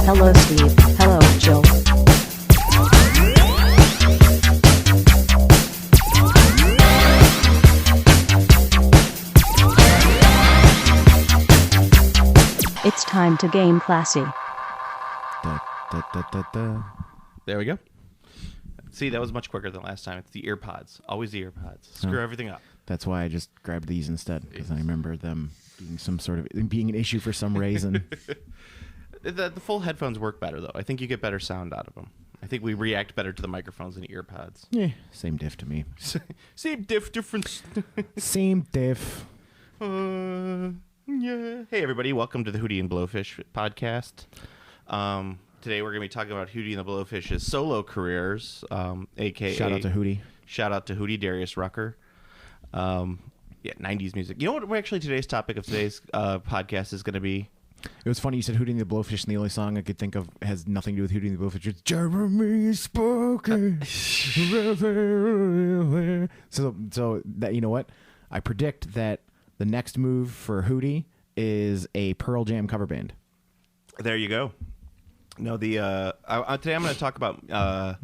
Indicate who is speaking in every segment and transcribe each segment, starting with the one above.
Speaker 1: Hello Steve. Hello Jill. It's time to game classy.
Speaker 2: Da, da, da, da, da.
Speaker 3: There we go. See, that was much quicker than last time. It's the ear pods. Always the ear pods. Screw everything up.
Speaker 2: That's why I just grabbed these instead, because I remember them being an issue for some reason.
Speaker 3: The full headphones work better, though. I think you get better sound out of them. I think we react better to the microphones than ear pods.
Speaker 2: Yeah, same diff to me.
Speaker 3: Same diff, difference.
Speaker 2: Same diff.
Speaker 3: Yeah. Hey, everybody. Welcome to the Hootie and Blowfish podcast. Today we're going to be talking about Hootie and the Blowfish's solo careers, a.k.a.
Speaker 2: Shout out to Hootie.
Speaker 3: Shout out to Hootie, Darius Rucker. 90s music. You know what? Actually, today's topic of today's podcast is going to be?
Speaker 2: It was funny you said Hootie and the Blowfish, and the only song I could think of has nothing to do with Hootie and the Blowfish. It's Jeremy Spoken. So that, you know what? I predict that the next move for Hootie is a Pearl Jam cover band.
Speaker 3: There you go. No, today I'm going to talk about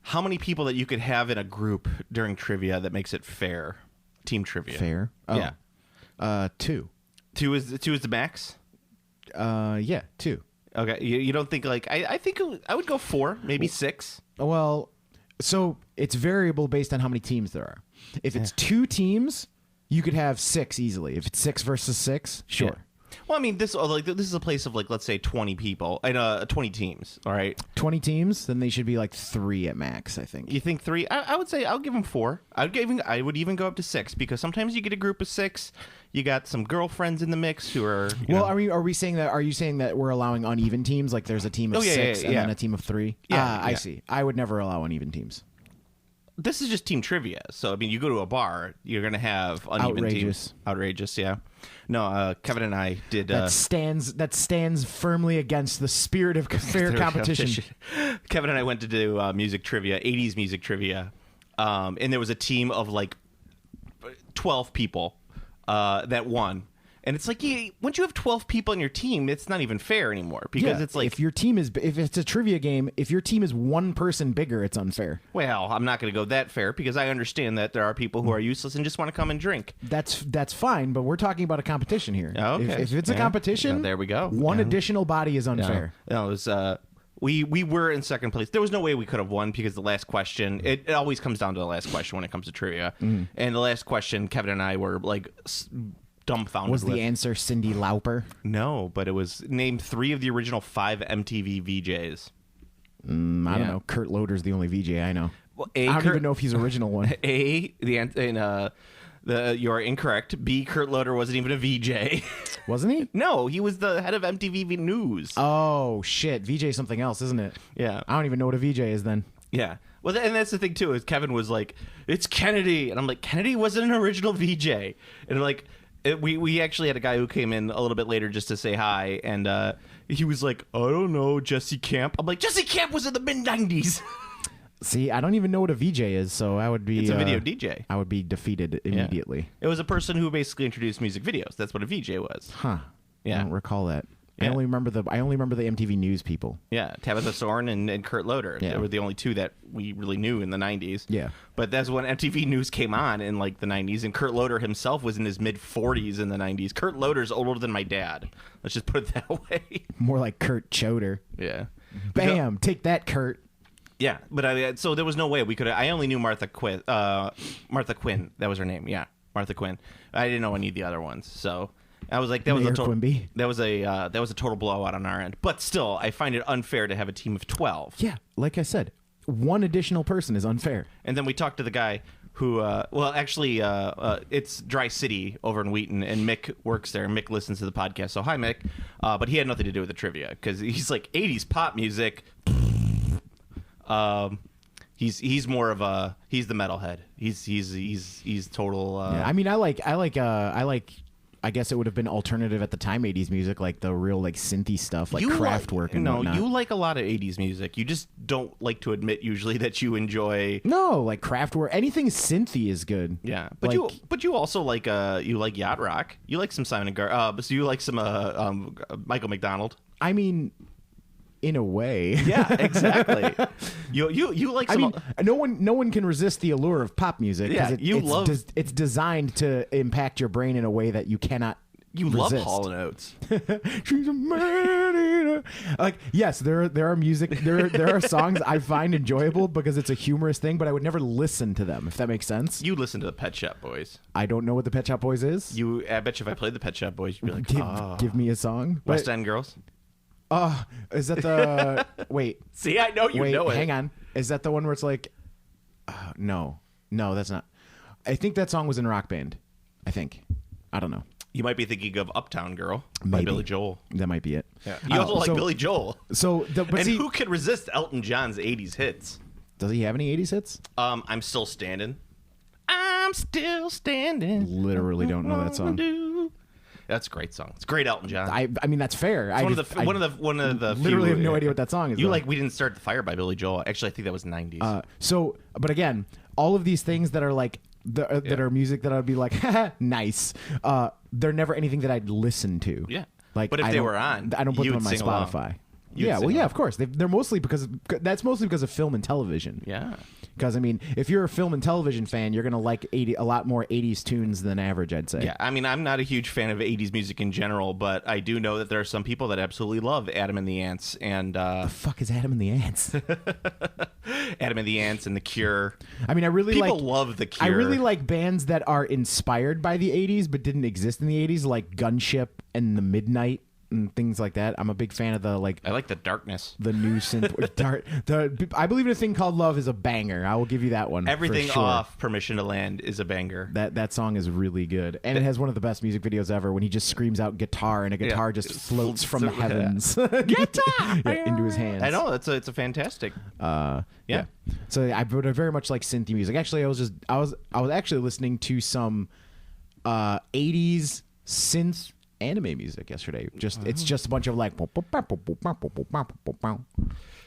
Speaker 3: how many people that you could have in a group during trivia that makes it fair. Team trivia.
Speaker 2: Fair? Oh.
Speaker 3: Yeah.
Speaker 2: 2.
Speaker 3: Two is the max?
Speaker 2: Yeah, 2.
Speaker 3: Okay. You don't think I think I would go 4, maybe 6.
Speaker 2: Well, so it's variable based on how many teams there are. If it's 2 teams, you could have 6 easily. If it's 6 versus 6, sure.
Speaker 3: Yeah. Well, I mean, this is a place of let's say 20 people and 20 teams. All right,
Speaker 2: 20 teams, then they should be 3 at max. I think.
Speaker 3: You think 3? I would say I'll give them 4. I would even go up to 6 because sometimes you get a group of 6. You got some girlfriends in the mix who are.
Speaker 2: Are we saying that? Are you saying that we're allowing uneven teams? Like there's a team of 6 and then a team of 3.
Speaker 3: Yeah,
Speaker 2: I see. I would never allow uneven teams.
Speaker 3: This is just team trivia. So, I mean, you go to a bar, you're going to have uneven teams. Outrageous, yeah. No, Kevin and I did...
Speaker 2: That stands firmly against the spirit of fair competition.
Speaker 3: Kevin and I went to do music trivia, 80s music trivia, and there was a team of 12 people that won. And it's once you have 12 people on your team, it's not even fair anymore because it's
Speaker 2: if it's a trivia game, if your team is one person bigger, it's unfair.
Speaker 3: Well, I'm not going to go that fair because I understand that there are people who are useless and just want to come and drink.
Speaker 2: That's fine, but we're talking about a competition here.
Speaker 3: Okay.
Speaker 2: If it's a competition,
Speaker 3: there we go.
Speaker 2: One additional body is unfair.
Speaker 3: No, it was we were in second place. There was no way we could have won because the last question, it always comes down to the last question when it comes to trivia. And the last question, Kevin and I were dumbfounded.
Speaker 2: Was the answer Cyndi Lauper?
Speaker 3: No, but it was name 3 of the original 5 MTV VJs.
Speaker 2: I don't know. Kurt Loder's the only VJ I know.
Speaker 3: Well,
Speaker 2: I don't even know if he's original one.
Speaker 3: You are incorrect. B, Kurt Loder wasn't even a VJ.
Speaker 2: Wasn't he?
Speaker 3: No, he was the head of MTV News.
Speaker 2: Oh, shit. VJ is something else, isn't it?
Speaker 3: Yeah.
Speaker 2: I don't even know what a VJ is then.
Speaker 3: Yeah. Well, and that's the thing, too, is Kevin was like, it's Kennedy. And I'm like, Kennedy wasn't an original VJ. And we actually had a guy who came in a little bit later just to say hi, and he was like, I don't know, Jesse Camp. I'm like, Jesse Camp was in the mid-90s.
Speaker 2: See, I don't even know what a VJ is, so I would be...
Speaker 3: It's a video DJ.
Speaker 2: I would be defeated immediately.
Speaker 3: Yeah. It was a person who basically introduced music videos. That's what a VJ was.
Speaker 2: Huh.
Speaker 3: Yeah.
Speaker 2: I don't recall that.
Speaker 3: Yeah.
Speaker 2: I only remember the MTV News people.
Speaker 3: Yeah, Tabitha Soren and Kurt Loder.
Speaker 2: Yeah.
Speaker 3: They were the only 2 that we really knew in the 90s.
Speaker 2: Yeah.
Speaker 3: But that's when MTV News came on in the 90s, and Kurt Loder himself was in his mid-40s in the 90s. Kurt Loder's older than my dad. Let's just put it that way.
Speaker 2: More like Kurt Choder.
Speaker 3: Yeah.
Speaker 2: Bam! Take that, Kurt.
Speaker 3: Yeah, but so there was no way we could. I only knew Martha Quinn. Martha Quinn, that was her name. Yeah, Martha Quinn. I didn't know any of the other ones, so I was like, that was a total.
Speaker 2: Quimby.
Speaker 3: That was a total blowout on our end. But still, I find it unfair to have a team of 12.
Speaker 2: Yeah, like I said, one additional person is unfair.
Speaker 3: And then we talked to the guy who, it's Dry City over in Wheaton, and Mick works there. Mick listens to the podcast, so hi, Mick. But he had nothing to do with the trivia because he's like 80s pop music. He's more of he's the metalhead. He's total.
Speaker 2: Yeah, I mean, I like. I guess it would have been alternative at the time 80s music, like the real synthy stuff, like Kraftwerk and whatnot.
Speaker 3: You like a lot of 80s music. You just don't like to admit usually that you enjoy.
Speaker 2: No, like Kraftwerk, anything synthy is good.
Speaker 3: Yeah, but you also like yacht rock. You like some Simon and so you like some Michael McDonald.
Speaker 2: I mean, in a way.
Speaker 3: Yeah, exactly. You like
Speaker 2: I
Speaker 3: some.
Speaker 2: mean, no one can resist the allure of pop music.
Speaker 3: Yeah,
Speaker 2: it's designed to impact your brain in a way that you cannot.
Speaker 3: you
Speaker 2: resist.
Speaker 3: love Hall & Oates.
Speaker 2: She's a man eater. Like, yes, there are music. There are songs I find enjoyable because it's a humorous thing, but I would never listen to them. If that makes sense.
Speaker 3: You listen to the Pet Shop Boys.
Speaker 2: I don't know what the Pet Shop Boys is.
Speaker 3: I bet you if I played the Pet Shop Boys, you'd be like,
Speaker 2: Give me a song.
Speaker 3: West End Girls.
Speaker 2: Is that the wait?
Speaker 3: See, I know you
Speaker 2: Wait,
Speaker 3: know it.
Speaker 2: hang on. Is that the one where it's like, no, that's not. I think that song was in Rock Band. I think. I don't know.
Speaker 3: You might be thinking of Uptown Girl by
Speaker 2: Maybe.
Speaker 3: Billy Joel.
Speaker 2: That might be it.
Speaker 3: Yeah. You also like Billy Joel.
Speaker 2: But see,
Speaker 3: who could resist Elton John's 80s hits?
Speaker 2: does he have any 80s hits?
Speaker 3: I'm Still Standing. I'm still standing.
Speaker 2: Literally don't know that song.
Speaker 3: That's a great song. It's great Elton John.
Speaker 2: I mean, that's fair.
Speaker 3: It's one of the
Speaker 2: literally
Speaker 3: few,
Speaker 2: have no idea what that song is.
Speaker 3: You
Speaker 2: though.
Speaker 3: like We Didn't Start the Fire by Billy Joel. Actually, I think that was 90s.
Speaker 2: But again, all of these things that are like that are music that I'd be like, nice. They're never anything that I'd listen to.
Speaker 3: Yeah.
Speaker 2: Like,
Speaker 3: But if they were on,
Speaker 2: I don't put
Speaker 3: you
Speaker 2: them on my
Speaker 3: would sing along.
Speaker 2: Spotify.
Speaker 3: You'd
Speaker 2: Yeah,
Speaker 3: sing
Speaker 2: well, yeah,
Speaker 3: along.
Speaker 2: of course. They're mostly because of film and television.
Speaker 3: Yeah.
Speaker 2: Because I mean, if you're a film and television fan, you're gonna like a lot more 80s tunes than average, I'd say.
Speaker 3: Yeah, I mean, I'm not a huge fan of 80s music in general, but I do know that there are some people that absolutely love Adam and the Ants and
Speaker 2: The fuck is Adam and the Ants?
Speaker 3: Adam and the Ants and The Cure.
Speaker 2: I mean,
Speaker 3: People love The Cure.
Speaker 2: I really like bands that are inspired by the 80s but didn't exist in the 80s, like Gunship and The Midnight and things like that. I'm a big fan of
Speaker 3: I like The Darkness.
Speaker 2: the new synth. I believe in a thing called Love is a banger. I will give you that one. for
Speaker 3: Everything
Speaker 2: sure.
Speaker 3: off Permission to Land is a banger.
Speaker 2: That song is really good, and it has one of the best music videos ever. When he just screams out guitar, and a guitar just floats from the heavens,
Speaker 3: Guitar!
Speaker 2: into his hands.
Speaker 3: I know it's a fantastic. Yeah.
Speaker 2: So I very much like synthy music. Actually, I was actually listening to some 80s synth anime music yesterday. It's just a bunch of like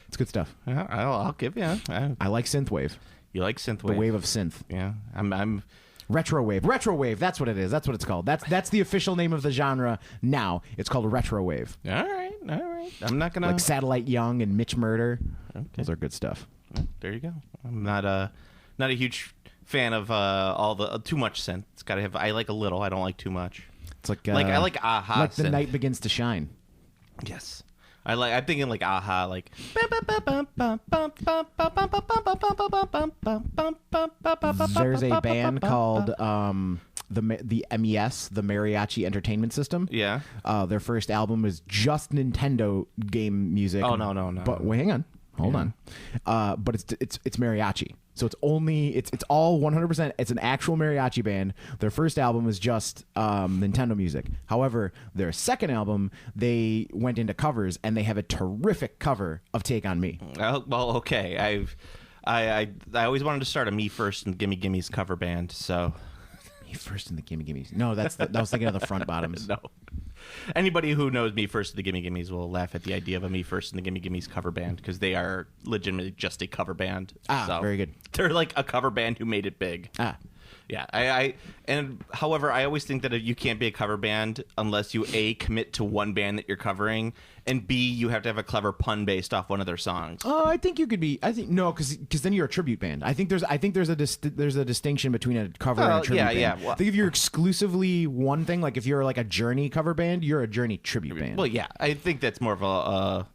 Speaker 2: it's good stuff.
Speaker 3: Yeah, I'll give you.
Speaker 2: I like synthwave.
Speaker 3: You like synthwave?
Speaker 2: The wave of synth.
Speaker 3: Yeah, I'm.
Speaker 2: Retrowave. That's what it is. That's what it's called. That's the official name of the genre now. It's called retrowave.
Speaker 3: All right. I'm not gonna
Speaker 2: Like Satellite Young and Mitch Murder.
Speaker 3: Okay.
Speaker 2: Those are good stuff.
Speaker 3: There you go. I'm not a huge fan of all the too much synth. It's gotta have. I like a little. I don't like too much.
Speaker 2: It's like
Speaker 3: I like Aha.
Speaker 2: like The
Speaker 3: synth.
Speaker 2: Night Begins to Shine.
Speaker 3: Yes. I'm thinking like Aha, like
Speaker 2: There's a band called the MES, the Mariachi Entertainment System.
Speaker 3: Yeah.
Speaker 2: Their first album is just Nintendo game music.
Speaker 3: Oh, no.
Speaker 2: But wait, hang on. Hold on. But it's mariachi. So it's all 100%. It's an actual mariachi band. Their first album is just Nintendo music. However, their second album, they went into covers, and they have a terrific cover of "Take on Me."
Speaker 3: Well, okay. I always wanted to start a Me First and Gimme Gimme's cover band. So
Speaker 2: Me First and the Gimme Gimmes. No, that was thinking of the Front Bottoms.
Speaker 3: no. Anybody who knows Me First and the Gimme Gimmes will laugh at the idea of a Me First and the Gimme Gimmes cover band because they are legitimately just a cover band.
Speaker 2: Very good.
Speaker 3: They're like a cover band who made it big. Yeah, however, I always think that you can't be a cover band unless you A, commit to one band that you're covering, and B, you have to have a clever pun based off one of their songs.
Speaker 2: Oh, I think you could be. I think no, because then you're a tribute band. I think there's a distinction between a cover and a tribute band.
Speaker 3: Yeah.
Speaker 2: I think if you're exclusively one thing, like if you're like a Journey cover band, you're a Journey tribute band.
Speaker 3: Well, yeah, I think that's more of a.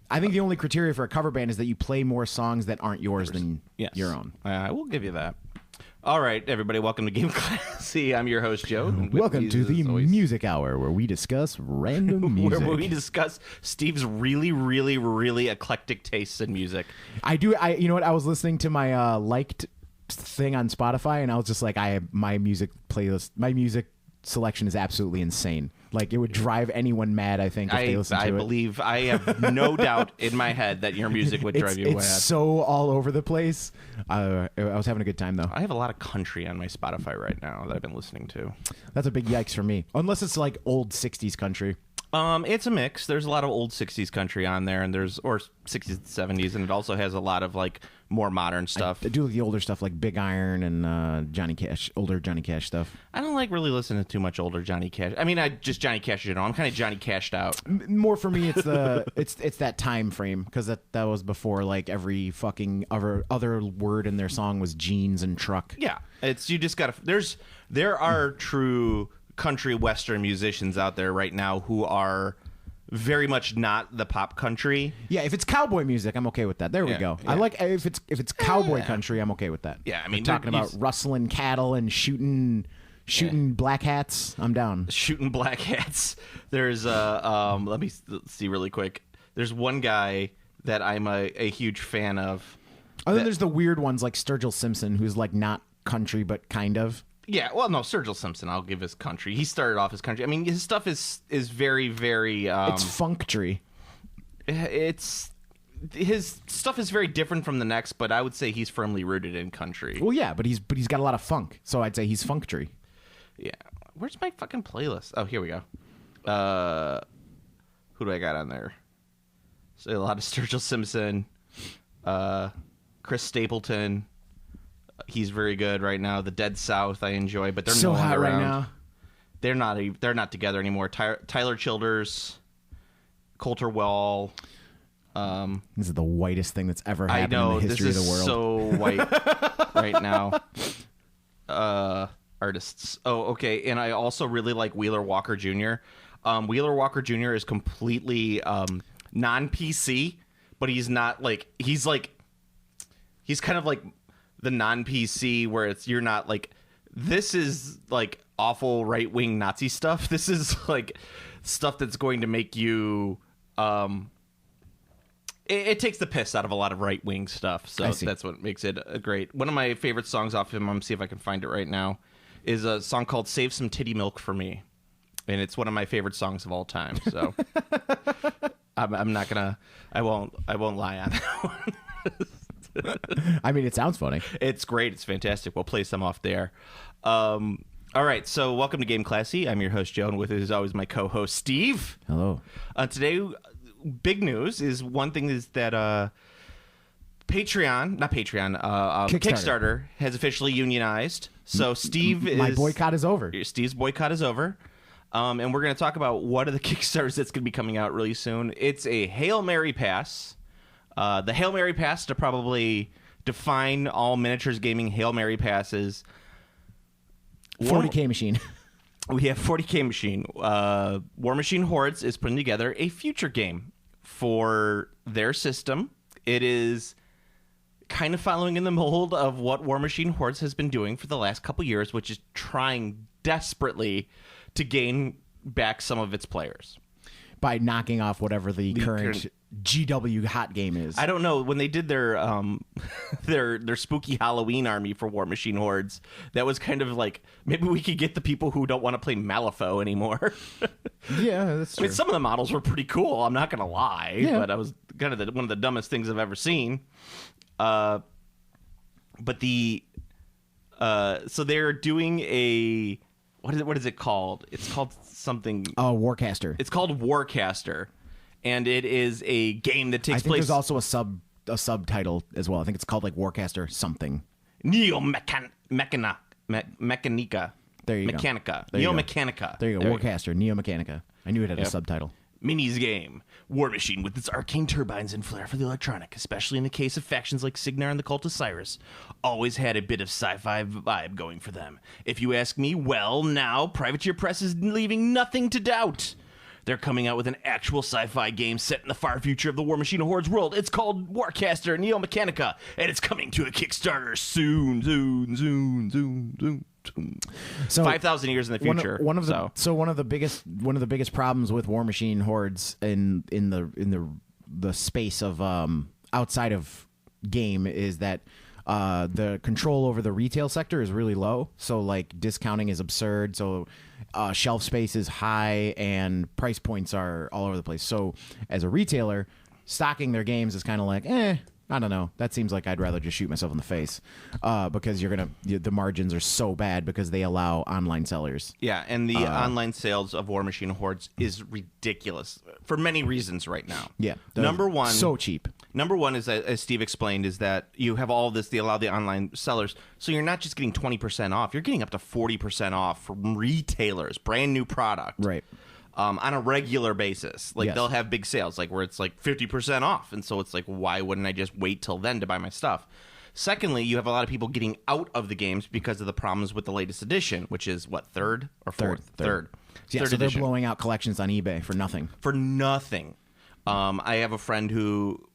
Speaker 2: I think the only criteria for a cover band is that you play more songs that aren't yours than
Speaker 3: Yes.
Speaker 2: your own.
Speaker 3: I will give you that. All right, everybody, welcome to Game Classy. I'm your host, Joe. and with
Speaker 2: Welcome
Speaker 3: me,
Speaker 2: to the
Speaker 3: as always,
Speaker 2: Music Hour, where we discuss random music.
Speaker 3: where we discuss Steve's really, really, really eclectic tastes in music.
Speaker 2: You know what? I was listening to my liked thing on Spotify, and I was just like, my music selection is absolutely insane. Like, it would drive anyone mad, I think, if they listened to it.
Speaker 3: I believe, I have no doubt in my head that your music would drive you mad.
Speaker 2: It's so all over the place. I was having a good time, though.
Speaker 3: I have a lot of country on my Spotify right now that I've been listening to.
Speaker 2: That's a big yikes for me. Unless it's like old 60s country.
Speaker 3: It's a mix. There's a lot of old 60s country on there, and or 60s and 70s, and it also has a lot of like more modern stuff.
Speaker 2: I do the older stuff like Big Iron and Johnny Cash, older Johnny Cash stuff.
Speaker 3: I don't like really listening to too much older Johnny Cash. I mean, I just Johnny Cash in general. I'm kind of Johnny Cashed out.
Speaker 2: More for me, it's the it's that time frame, because that was before like every fucking other word in their song was jeans and truck.
Speaker 3: Yeah, it's you just gotta. There are true country western musicians out there right now who are very much not the pop country.
Speaker 2: Yeah, if it's cowboy music, I'm okay with that. There we go.
Speaker 3: Yeah.
Speaker 2: I like if it's cowboy country, I'm okay with that.
Speaker 3: Yeah, I mean,
Speaker 2: we're talking about rustling cattle and shooting black hats. I'm down.
Speaker 3: Shooting black hats. There's let me see really quick. There's one guy that I'm a huge fan of.
Speaker 2: Oh, then there's the weird ones like Sturgill Simpson, who's like not country but kind of.
Speaker 3: Yeah, well, no, Sturgill Simpson, I'll give his country. He started off as country. I mean, his stuff is very, very...
Speaker 2: it's funktree.
Speaker 3: His stuff is very different from the next, but I would say he's firmly rooted in country.
Speaker 2: Well, yeah, but he's got a lot of funk, so I'd say he's funktree.
Speaker 3: Yeah. Where's my fucking playlist? Oh, here we go. Who do I got on there? So a lot of Sturgill Simpson, Chris Stapleton... He's very good right now. The Dead South I enjoy, but they're
Speaker 2: so
Speaker 3: no longer
Speaker 2: hot
Speaker 3: around.
Speaker 2: right now.
Speaker 3: They're not together anymore. Tyler Childers, Coulter Wall.
Speaker 2: This is the whitest thing that's ever happened in the history of the world.
Speaker 3: So white right now. Artists. Oh, okay. And I also really like Wheeler Walker Jr. Wheeler Walker Jr. is completely non-PC, but he's not like he's kind of like the non-PC where you're not like, this is like awful right-wing Nazi stuff. This is like stuff that's going to make you it takes the piss out of a lot of right-wing stuff. So that's what makes it great. One of my favorite songs off him, I'm gonna see if I can find it right now, is a song called Save Some Titty Milk for Me. And it's one of my favorite songs of all time. So I'm not gonna I won't lie on that one.
Speaker 2: I mean, it sounds funny.
Speaker 3: It's great. It's fantastic. We'll play some off there. All right. So welcome to Game Classy. I'm your host, Joe, and with it is always my co-host, Steve.
Speaker 2: Hello.
Speaker 3: Today, big news is one thing is that Kickstarter has officially unionized. So Steve
Speaker 2: my boycott is over.
Speaker 3: Steve's boycott is over. And we're going to talk about what are the Kickstarters that's going to be coming out really soon. It's a Hail Mary Pass. The Hail Mary Pass, to probably define all miniatures gaming Hail Mary passes.
Speaker 2: 40K machine.
Speaker 3: We have 40K machine. Warmachine Hordes is putting together a future game for their system. It is kind of following in the mold of what Warmachine Hordes has been doing for the last couple years, which is trying desperately to gain back some of its players.
Speaker 2: By knocking off whatever the current GW hot game is.
Speaker 3: I don't know. When they did their spooky Halloween army for Warmachine Hordes, that was kind of like, maybe we could get the people who don't want to play Malifaux anymore.
Speaker 2: Yeah, that's true.
Speaker 3: I mean, some of the models were pretty cool, I'm not going to lie.
Speaker 2: Yeah.
Speaker 3: But I was kind of one of the dumbest things I've ever seen. But so they're doing a... What is it called? It's called something...
Speaker 2: Warcaster.
Speaker 3: It's called Warcaster. And it is a game that takes place...
Speaker 2: I think there's also a subtitle as well. I think it's called like Warcaster something.
Speaker 3: Mechanica.
Speaker 2: There you
Speaker 3: Mechanica.
Speaker 2: go. There you go.
Speaker 3: Mechanica.
Speaker 2: There you go. Warcaster, Neo Mechanica. I knew it had a subtitle.
Speaker 3: Minis game. Warmachine with its arcane turbines and flair for the electronic, especially in the case of factions like Signar and the Cult of Cyrus, always had a bit of sci-fi vibe going for them. If you ask me, well, now Privateer Press is leaving nothing to doubt. They're coming out with an actual sci-fi game set in the far future of the Warmachine Hordes world. It's called Warcaster Neo Mechanica, and it's coming to a Kickstarter soon. So 5,000 years in the future. One of the biggest problems with Warmachine Hordes in the space of outside of game is that the control over the retail sector is really low. So like discounting is absurd. So shelf space is high and price points are all over the place. So as a retailer, stocking their games is kind of like
Speaker 2: I don't know. That seems like I'd rather just shoot myself in the face, because the margins are so bad because they allow online sellers.
Speaker 3: Yeah, and the online sales of War Machine Hordes is ridiculous for many reasons right now.
Speaker 2: Yeah,
Speaker 3: number one,
Speaker 2: so cheap.
Speaker 3: Number one is, as Steve explained, is that you have all this. They allow the online sellers, so you're not just getting 20% off. You're getting up to 40% off from retailers, brand new product,
Speaker 2: Right.
Speaker 3: On a regular basis. Like
Speaker 2: Yes.
Speaker 3: they'll have big sales, like where it's like 50% off, and so it's like, why wouldn't I just wait till then to buy my stuff? Secondly, you have a lot of people getting out of the games because of the problems with the latest edition, which is what, third or fourth? Third.
Speaker 2: Yeah,
Speaker 3: Third
Speaker 2: so they're
Speaker 3: edition.
Speaker 2: blowing out collections on eBay for nothing.
Speaker 3: For nothing. I have a friend who.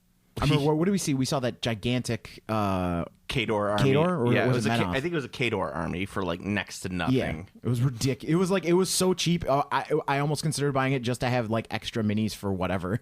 Speaker 2: I remember, what did we see? We saw that gigantic.
Speaker 3: Kador army.
Speaker 2: Kador, or
Speaker 3: yeah,
Speaker 2: was it Menoth?
Speaker 3: I think it was a Kador army for like next to nothing.
Speaker 2: Yeah, it was ridiculous. It was so cheap. I almost considered buying it just to have like extra minis for whatever.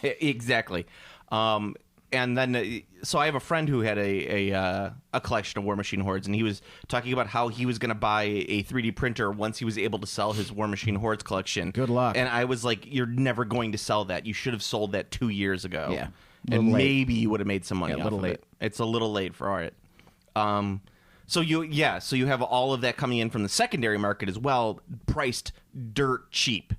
Speaker 3: Exactly. And then, so I have a friend who had a collection of War Machine Hordes, and he was talking about how he was going to buy a 3D printer once he was able to sell his War Machine Hordes collection.
Speaker 2: Good luck.
Speaker 3: And I was like, "You're never going to sell that. You should have sold that 2 years ago."
Speaker 2: Yeah.
Speaker 3: And
Speaker 2: Little late.
Speaker 3: maybe you would have made some money.
Speaker 2: Yeah, a
Speaker 3: off
Speaker 2: little
Speaker 3: of
Speaker 2: late.
Speaker 3: it. It's a little late for it. So you have all of that coming in from the secondary market as well, priced dirt cheap.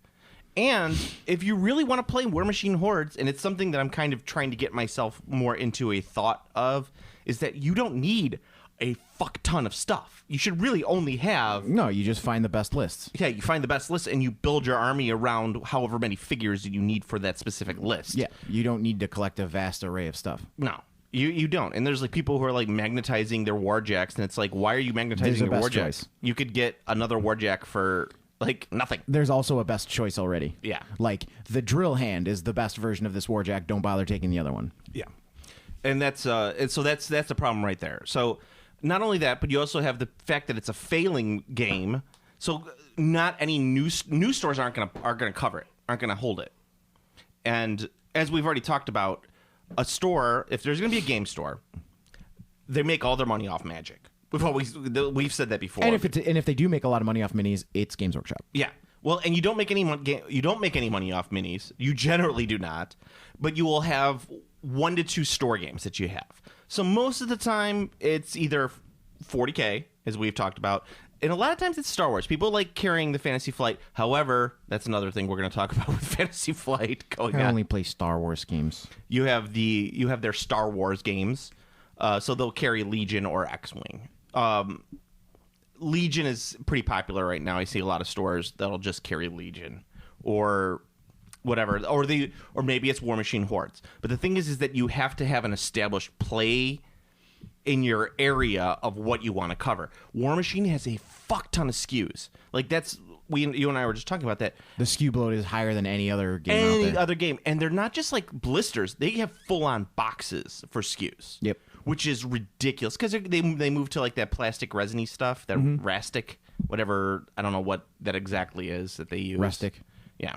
Speaker 3: And if you really want to play War Machine Hordes, and it's something that I'm kind of trying to get myself more into a thought of, is that you don't need a fuck ton of stuff. You should really only have...
Speaker 2: No, you just find the best lists.
Speaker 3: Yeah, you find the best list, and you build your army around however many figures you need for that specific list.
Speaker 2: Yeah, you don't need to collect a vast array of stuff.
Speaker 3: No. You don't. And there's like people who are like magnetizing their warjacks, and it's like, why are you magnetizing your
Speaker 2: best
Speaker 3: warjacks?
Speaker 2: choice.
Speaker 3: You could get another warjack for like nothing.
Speaker 2: There's also a best choice already.
Speaker 3: Yeah.
Speaker 2: Like, the drill hand is the best version of this warjack. Don't bother taking the other one.
Speaker 3: Yeah. And that's the problem right there. So not only that, but you also have the fact that it's a failing game. So not any new stores aren't gonna cover it, aren't gonna hold it. And as we've already talked about, a store, if there's gonna be a game store, they make all their money off Magic. We've said that before.
Speaker 2: And if they do make a lot of money off minis, it's Games Workshop.
Speaker 3: Yeah. Well, and you don't make any money. You don't make any money off minis. You generally do not. But you will have 1 to 2 store games that you have. So most of the time, it's either 40K, as we've talked about, and a lot of times it's Star Wars. People like carrying the Fantasy Flight. However, that's another thing we're going to talk about with Fantasy Flight going
Speaker 2: I
Speaker 3: on.
Speaker 2: only play Star Wars games.
Speaker 3: You have their Star Wars games, so they'll carry Legion or X-Wing. Legion is pretty popular right now. I see a lot of stores that'll just carry Legion or whatever, or maybe it's War Machine Hordes. But the thing is that you have to have an established play in your area of what you want to cover. War Machine has a fuck ton of SKUs. Like you and I were just talking about that.
Speaker 2: The SKU load is higher than any other game out there.
Speaker 3: Other game, and they're not just like blisters. They have full-on boxes for SKUs.
Speaker 2: Yep.
Speaker 3: Which is ridiculous because they move to like that plastic resiny stuff, that Rastic, whatever. I don't know what that exactly is that they use.
Speaker 2: Rustic.
Speaker 3: Yeah.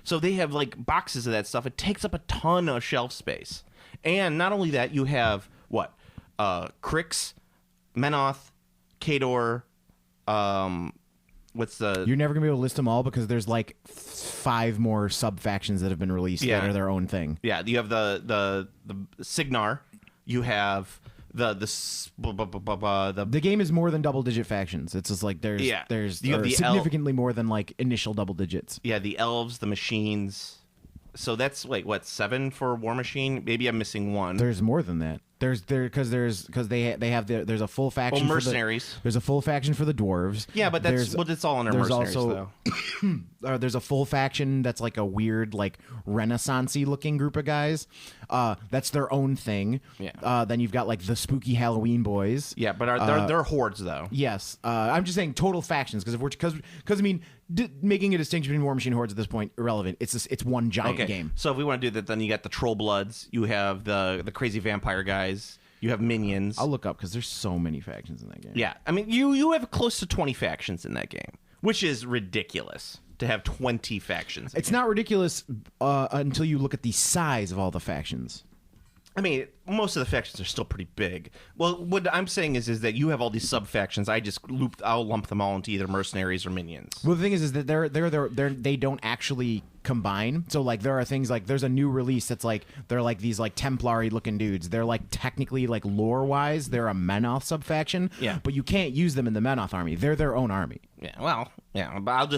Speaker 3: So they have like boxes of that stuff. It takes up a ton of shelf space. And not only that, you have what? Crix, Menoth, Kador, what's the...
Speaker 2: You're never going to be able to list them all because there's like 5 more sub-factions that have been released that are their own thing.
Speaker 3: Yeah, you have the Signar. You have the
Speaker 2: game is more than double-digit factions. It's just like there's
Speaker 3: you have the
Speaker 2: significantly more than like initial double digits.
Speaker 3: Yeah, the elves, the machines. So that's like what, 7 for War Machine? Maybe I'm missing 1.
Speaker 2: There's more than that. There's a full faction.
Speaker 3: Mercenaries.
Speaker 2: There's a full faction for the dwarves.
Speaker 3: Yeah, but it's all under mercenaries though.
Speaker 2: There's a full faction that's like a weird, like Renaissance-y looking group of guys. That's their own thing.
Speaker 3: Yeah.
Speaker 2: Then you've got like the spooky Halloween boys.
Speaker 3: Yeah, but they're hordes though.
Speaker 2: Yes. I'm just saying total factions because I mean making a distinction between War Machine Hordes at this point irrelevant. It's one giant game.
Speaker 3: So if we want to do that, then you got the Troll Bloods. You have the crazy vampire guys. You have minions.
Speaker 2: I'll look up because there's so many factions in that game.
Speaker 3: Yeah, I mean you have close to 20 factions in that game, which is ridiculous to have 20 factions.
Speaker 2: It's not ridiculous until you look at the size of all the factions.
Speaker 3: I mean, most of the factions are still pretty big. Well, what I'm saying is that you have all these sub factions. I'll lump them all into either mercenaries or minions.
Speaker 2: Well, the thing is that they don't actually combine. So like there are things like there's a new release that's like they're like these like Templary looking dudes. They're like technically like lore wise they're a Menoth sub faction.
Speaker 3: Yeah.
Speaker 2: But you can't use them in the Menoth army. They're their own army.
Speaker 3: Yeah. Well, yeah. But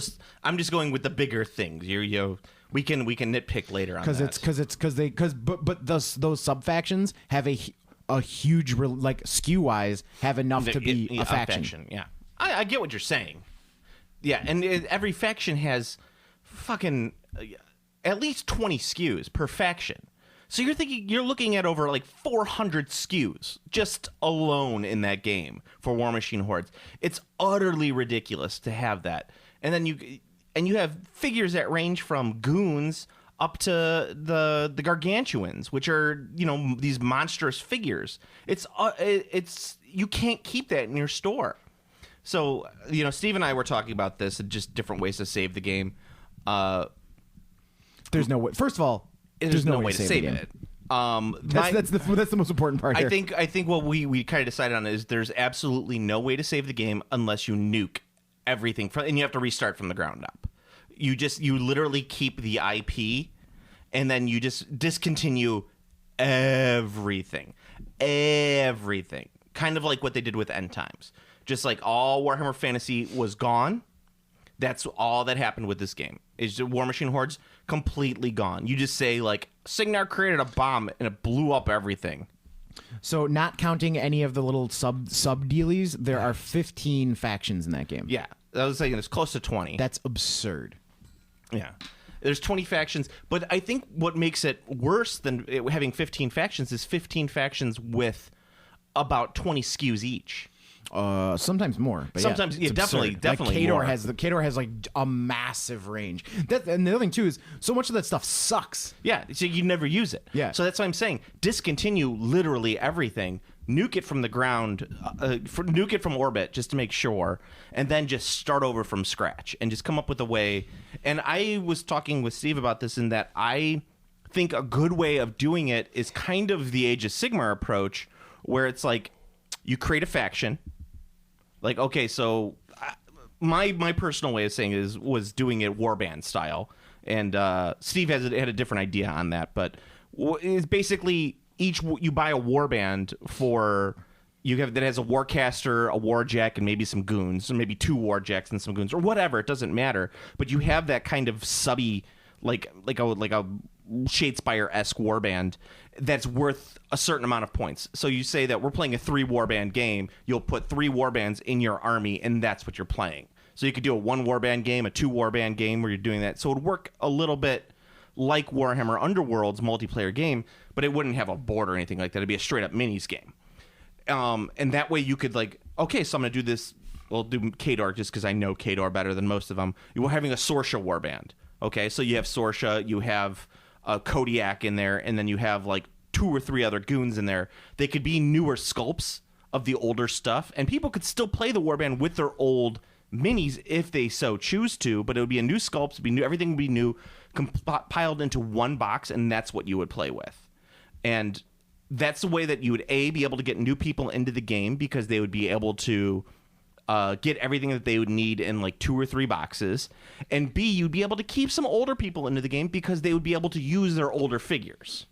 Speaker 3: I'm just going with the bigger things. We can nitpick later on that.
Speaker 2: But those sub factions have a huge like skew wise have enough to be a faction.
Speaker 3: Yeah, I get what you're saying. Yeah, and every faction has fucking at least 20 skews per faction. So you're looking at over like 400 skews just alone in that game for Warmachine hordes. It's utterly ridiculous to have that, and then you have figures that range from goons up to the gargantuans, which are these monstrous figures. It's you can't keep that in your store. So Steve and I were talking about this and just different ways to save the game.
Speaker 2: There's no way. First of all, there's no way to save it. That's the most important part here.
Speaker 3: I think what we kind of decided on is there's absolutely no way to save the game unless you nuke everything and you have to restart from the ground up. You literally keep the IP and then you just discontinue everything, kind of like what they did with End Times. Just like all Warhammer Fantasy was gone. That's all that happened with this game. Is Warmachine hordes completely gone. You just say like Signar created a bomb and it blew up everything.
Speaker 2: So not counting any of the little sub dealies, there are 15 factions in that game.
Speaker 3: Yeah, I was saying it's close to 20.
Speaker 2: That's absurd.
Speaker 3: Yeah. There's 20 factions, but I think what makes it worse than having 15 factions is 15 factions with about 20 skews each.
Speaker 2: Sometimes more. But
Speaker 3: sometimes, yeah, definitely
Speaker 2: like Khador
Speaker 3: more.
Speaker 2: Khador has like a massive range. And the other thing too is so much of that stuff sucks.
Speaker 3: Yeah, so you never use it.
Speaker 2: Yeah.
Speaker 3: So that's what I'm saying. Discontinue literally everything. Nuke it from the ground, nuke it from orbit just to make sure, and then just start over from scratch and just come up with a way. And I was talking with Steve about this in that I think a good way of doing it is kind of the Age of Sigmar approach, where it's like you create a faction. Like, okay, so my personal way of saying it was doing it warband style, and Steve had a different idea on that, but it's basically you buy a warband that has a warcaster, a warjack, and maybe some goons, or maybe 2 warjacks and some goons, or whatever. It doesn't matter, but you have that kind of subby, like a Shadespire-esque warband that's worth a certain amount of points. So you say that we're playing a 3 warband game, you'll put 3 warbands in your army, and that's what you're playing. So you could do a 1 warband game, a 2 warband game where you're doing that. So it would work a little bit like Warhammer Underworld's multiplayer game, but it wouldn't have a board or anything like that. It'd be a straight up minis game. And that way you could like, okay, so I'm going to do this. We'll do Khador just because I know Khador better than most of them. You were having a Sorsha warband. Okay, so you have Sorsha, you have Kodiak in there, and then you have like 2 or 3 other goons in there. They could be newer sculpts of the older stuff, and people could still play the warband with their old minis if they so choose to, but it would be a new sculpt, everything would be new, compiled into one box, and that's what you would play with. And that's the way that you would be able to get new people into the game, because they would be able to get everything that they would need in like 2 or 3 boxes, and B, you'd be able to keep some older people into the game because they would be able to use their older figures.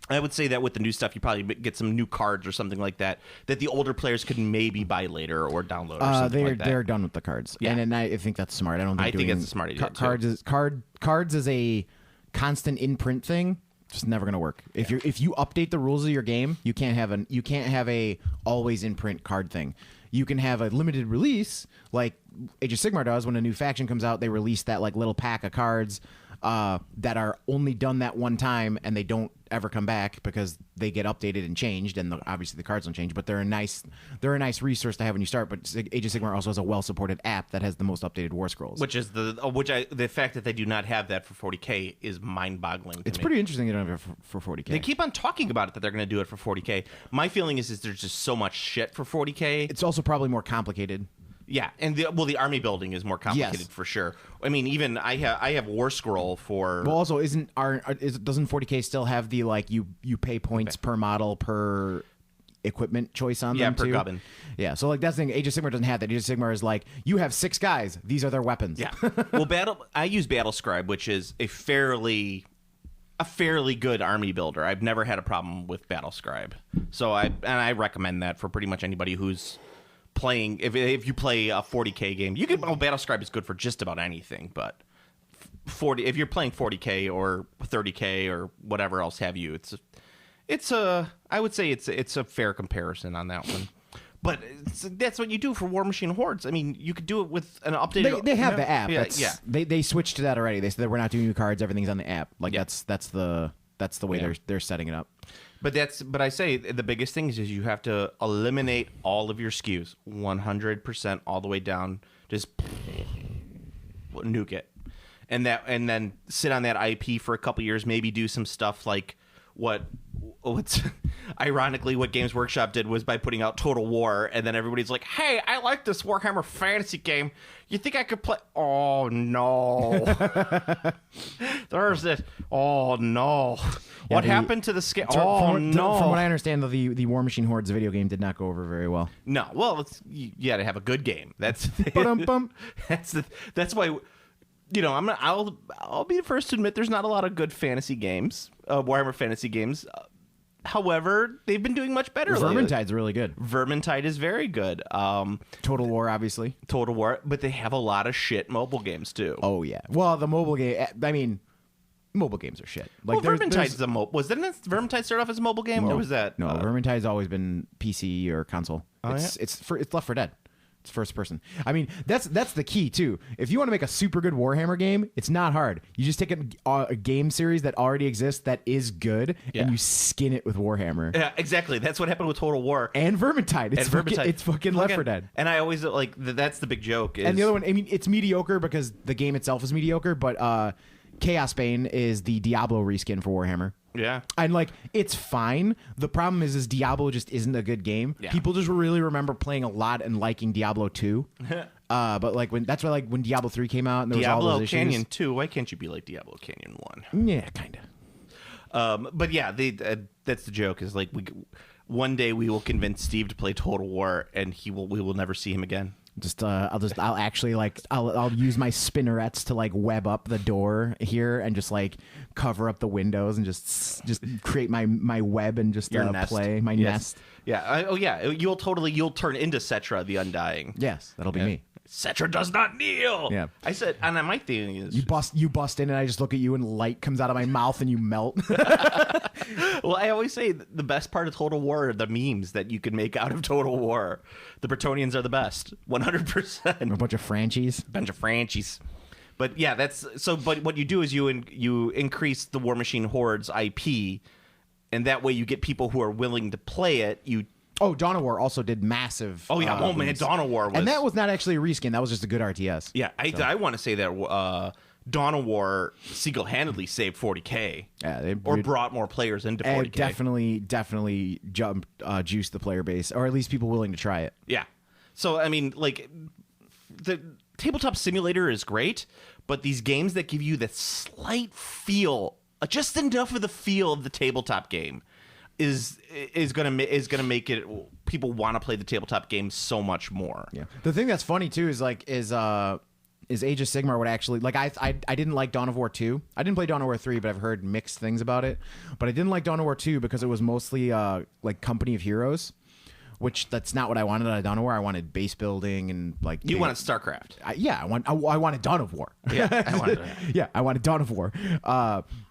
Speaker 3: I would say that with the new stuff, you probably get some new cards or something like that the older players could maybe buy later or download or something like that.
Speaker 2: They're done with the cards. Yeah. And I think that's smart. I think
Speaker 3: that's a smart idea
Speaker 2: cards is a constant in-print thing. Just never going to work. If you update the rules of your game, you can't have a always in-print card thing. You can have a limited release like Age of Sigmar does. When a new faction comes out, they release that like little pack of cards that are only done that one time, and they don't ever come back because they get updated and changed, and obviously the cards don't change. But they're a nice resource to have when you start. But Age of Sigmar also has a well-supported app that has the most updated war scrolls.
Speaker 3: The fact that they do not have that for 40K is mind-boggling.
Speaker 2: It's pretty interesting they don't have it for 40K.
Speaker 3: They keep on talking about it that they're going to do it for 40K. My feeling is there's just so much shit for 40K.
Speaker 2: It's also probably more complicated.
Speaker 3: Yeah, and the army building is more complicated
Speaker 2: Yes.
Speaker 3: for sure. I mean, even I have War Scroll for.
Speaker 2: Well, also, doesn't 40K still have the like you pay points per model per equipment choice on them
Speaker 3: per
Speaker 2: too?
Speaker 3: gubbin.
Speaker 2: Yeah, so like that's the thing. Age of Sigmar doesn't have that. Age of Sigmar is like you have 6 guys. These are their weapons.
Speaker 3: Yeah. Well, I use Battle Scribe, which is a fairly good army builder. I've never had a problem with Battle Scribe, so I recommend that for pretty much anybody who's playing. If you play a 40K game, you can. Well, Battle Scribe is good for just about anything, but 40. If you're playing 40K or 30K or whatever else have you, I would say it's a fair comparison on that one. But that's what you do for Warmachine Hordes. I mean, you could do it with an updated.
Speaker 2: They have the app.
Speaker 3: Yeah.
Speaker 2: They switched to that already. They said that we're not doing new cards. Everything's on the app. Like that's the way they're setting it up.
Speaker 3: But I say the biggest thing is you have to eliminate all of your SKUs 100% all the way down. Just nuke it, and then sit on that IP for a couple years. Maybe do some stuff like what's ironically what Games Workshop did was by putting out Total War, and then everybody's like, "Hey, I like this Warhammer Fantasy game. You think I could play?" Oh no, there's this. Oh no, what happened to the scale? Oh no.
Speaker 2: From what I understand, though, the Warmachine Hordes video game did not go over very well.
Speaker 3: No, well, you got to have a good game. That's
Speaker 2: Ba-dum-bum.
Speaker 3: that's why. I'll be the first to admit there's not a lot of good fantasy games, Warhammer fantasy games. However, they've been doing much better.
Speaker 2: Vermintide's really good.
Speaker 3: Vermintide is very good.
Speaker 2: Total War, obviously.
Speaker 3: Total War, but they have a lot of shit mobile games too.
Speaker 2: Oh yeah. Well, the mobile game. I mean, mobile games are shit. Like
Speaker 3: Vermintide's a mobile. Vermintide start off as a mobile game, or was that?
Speaker 2: No, Vermintide's always been PC or console. It's Left 4 Dead. It's first person. I mean, that's the key too. If you want to make a super good Warhammer game, it's not hard. You just take a game series that already exists that is good, and you skin it with Warhammer.
Speaker 3: Yeah, exactly. That's what happened with Total War
Speaker 2: and Vermintide. It's fucking Left 4 Dead.
Speaker 3: And I always like that's the big joke.
Speaker 2: And the other one, I mean, it's mediocre because the game itself is mediocre, but Chaos Bane is the Diablo reskin for Warhammer.
Speaker 3: Yeah.
Speaker 2: And like it's fine. The problem is Diablo just isn't a good game.
Speaker 3: Yeah.
Speaker 2: People just really remember playing a lot and liking Diablo 2. But like when Diablo 3 came out and there was all those issues.
Speaker 3: Diablo Canyon 2, why can't you be like Diablo Canyon 1?
Speaker 2: Yeah, kind
Speaker 3: of. But yeah, that's the joke is like one day we will convince Steve to play Total War and we will never see him again.
Speaker 2: I'll actually like I'll use my spinnerets to like web up the door here and just like cover up the windows and just create my web and just play my nest.
Speaker 3: Yeah. You'll turn into Cetra the Undying.
Speaker 2: Yes, that'll be me.
Speaker 3: Cetra does not kneel.
Speaker 2: Yeah.
Speaker 3: I said, and my thing is
Speaker 2: you bust in and I just look at you and light comes out of my mouth and you melt.
Speaker 3: Well, I always say the best part of Total War are the memes that you can make out of Total War. The Bretonnians are the best, 100%.
Speaker 2: A bunch of Franchies.
Speaker 3: But yeah, But what you do is you increase the Warmachine Hordes IP, and that way you get people who are willing to play it.
Speaker 2: Dawn of War also did massive.
Speaker 3: Oh yeah, man, Dawn of War was,
Speaker 2: and that was not actually a reskin. That was just a good RTS.
Speaker 3: Yeah, I want to say that Dawn of War single-handedly saved 40K.
Speaker 2: Yeah,
Speaker 3: brought more players into 40K.
Speaker 2: Definitely juiced the player base, or at least people willing to try it.
Speaker 3: Yeah. So I mean, like the tabletop simulator is great, but these games that give you the slight feel, just enough of the feel of the tabletop game, is gonna make it people want to play the tabletop game so much more.
Speaker 2: Yeah. The thing that's funny too is Age of Sigmar would actually like I didn't like Dawn of War 2. I didn't play Dawn of War 3, but I've heard mixed things about it. But I didn't like Dawn of War 2 because it was mostly like Company of Heroes, which that's not what I wanted out of Dawn of War. I wanted base building and like
Speaker 3: you wanted StarCraft.
Speaker 2: I wanted Dawn of War.
Speaker 3: Yeah,
Speaker 2: I wanted Dawn of War.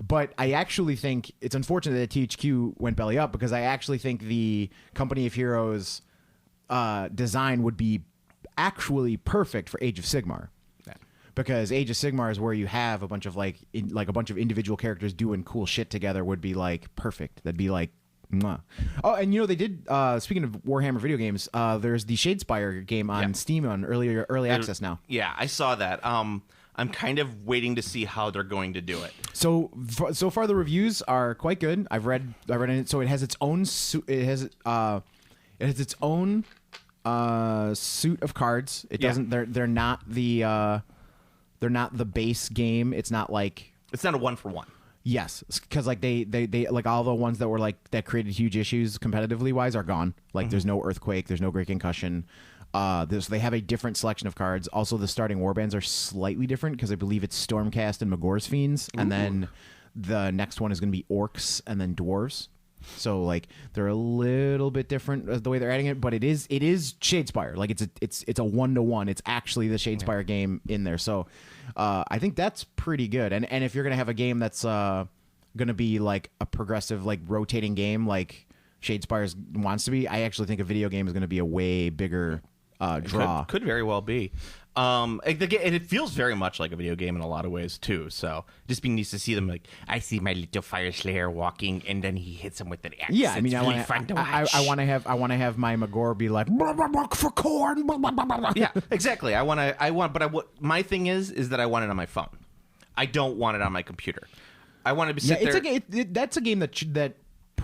Speaker 2: But I actually think it's unfortunate that THQ went belly up because I actually think the Company of Heroes design would be actually perfect for Age of Sigmar. Because Age of Sigmar is where you have a bunch of a bunch of individual characters doing cool shit together would be like perfect. That'd be like, mwah. Oh, and they did. Speaking of Warhammer video games, there's the Shadespire game on Steam on early access now.
Speaker 3: Yeah, I saw that. I'm kind of waiting to see how they're going to do it.
Speaker 2: So far the reviews are quite good. I've read it. So it has its own. It has its own suit of cards. It
Speaker 3: Yeah.
Speaker 2: doesn't. They're not the base game. It's not like.
Speaker 3: It's not a 1-for-1.
Speaker 2: Yes, because like they like all the ones that were like that created huge issues competitively wise are gone. Like there's no earthquake, there's no great concussion. They have a different selection of cards. Also, the starting warbands are slightly different because I believe it's Stormcast and Magor's Fiends, and then the next one is going to be Orcs and then Dwarves. So like they're a little bit different the way they're adding it, but it is Shadespire. Like it's a 1-to-1. It's actually the Shadespire game in there. So I think that's pretty good. And if you're gonna have a game that's gonna be like a progressive like rotating game like Shadespire wants to be, I actually think a video game is gonna be a way bigger draw.
Speaker 3: Could very well be. And it feels very much like a video game in a lot of ways too. So just being nice to see them like, I see my little fire slayer walking, and then he hits him with an axe.
Speaker 2: Yeah, I mean,
Speaker 3: it's really fun to watch.
Speaker 2: I want to have my Magor be like for corn.
Speaker 3: Yeah, exactly. My thing is that I want it on my phone. I don't want it on my computer. I want to sit there.
Speaker 2: That's a game that